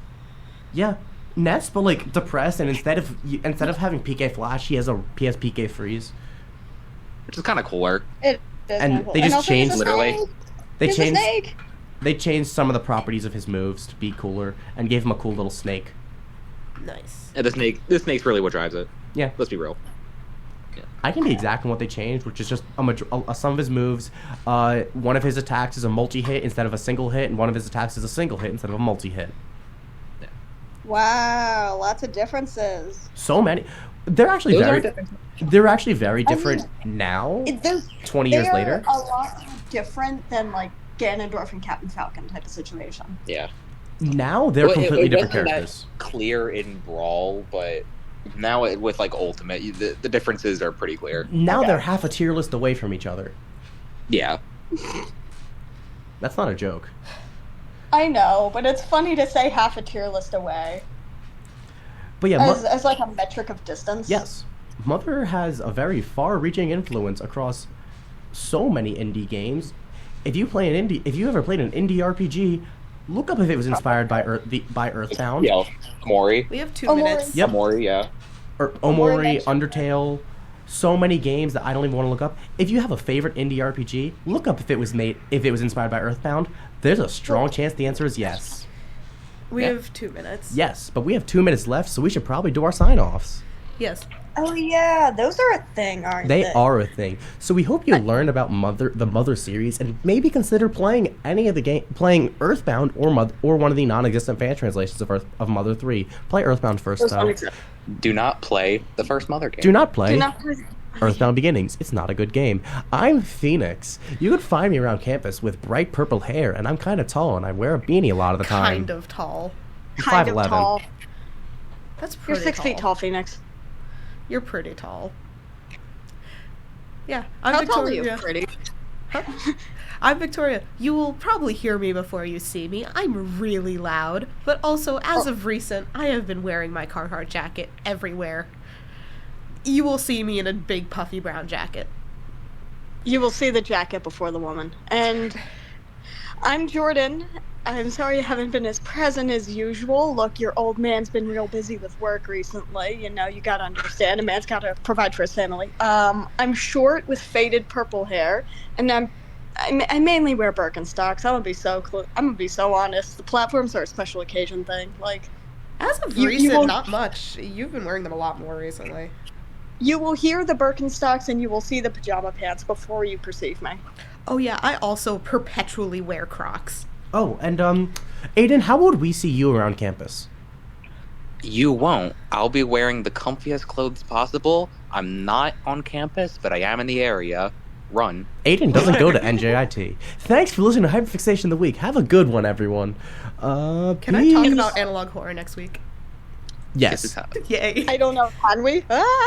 Yeah, Ness, but like depressed, and instead of having PK Flash, he has PK Freeze. Which is kind of cooler. It is And cool. they just also he's a changed- Literally. snake. They He's a changed snake. they changed some of the properties of his moves to be cooler, and gave him a cool little snake. Nice. And the snake's really what drives it. Yeah, Let's be real. I can be exact on what they changed, which is just some of his moves. One of his attacks is a multi-hit instead of a single hit, and one of his attacks is a single hit instead of a multi-hit. Wow, lots of differences. So many. They're actually Those very. are different. They're actually very I different now. 20 They're years later. a lot different than like Ganondorf and Captain Falcon type of situation. Yeah. Now they're Well, completely it different wasn't that characters. clear in Brawl, but now with like Ultimate, the differences are pretty clear. Now Okay. they're half a tier list away from each other. Yeah. That's not a joke. I know, but it's funny to say half a tier list away. But yeah, as like a metric of distance. Yes. Mother has a very far-reaching influence across so many indie games. If you ever played an indie RPG, look up if it was inspired by Earthbound. Yeah, Omori. We have 2 minutes. Yep. Omori, yeah. Or Omori, Undertale, so many games that I don't even want to look up. If you have a favorite indie RPG, look up if it was inspired by Earthbound. There's a strong chance the answer is yes. We have 2 minutes. Yes, but we have 2 minutes left, so we should probably do our sign-offs. Yes. Oh yeah, those are a thing, aren't they? They are a thing. So we hope you learn about the Mother series and maybe consider playing playing Earthbound or one of the non-existent fan translations of Mother 3. Play Earthbound first, though. Do not play the first Mother game. Do not play Earthbound Beginnings. It's not a good game. I'm Phoenix. You could find me around campus with bright purple hair, and I'm kind of tall, and I wear a beanie a lot of the time. Kind of tall. Kind of 5'11". tall. That's pretty You're 6 feet tall, Phoenix. You're pretty tall. Yeah, How tall are you? Pretty. I'm Victoria. You will probably hear me before you see me. I'm really loud, but also, as of recent, I have been wearing my Carhartt jacket everywhere. You will see me in a big puffy brown jacket. You will see the jacket before the woman. And I'm Jordyn. I'm sorry I haven't been as present as usual. Look, your old man's been real busy with work recently. You know, you gotta understand, a man's gotta provide for his family. I'm short with faded purple hair, and I mainly wear Birkenstocks. I'm gonna be so honest. The platforms are a special occasion thing. Like, as of recent, not much. You've been wearing them a lot more recently. You will hear the Birkenstocks and you will see the pajama pants before you perceive me. Oh yeah, I also perpetually wear Crocs. Oh, and Aiden, how would we see you around campus? You won't. I'll be wearing the comfiest clothes possible. I'm not on campus, but I am in the area. Run. Aiden doesn't go to NJIT. Thanks for listening to Hyperfixation of the Week. Have a good one, everyone. Can I talk about analog horror next week? Yes. Yay. I don't know. Can we? Ah!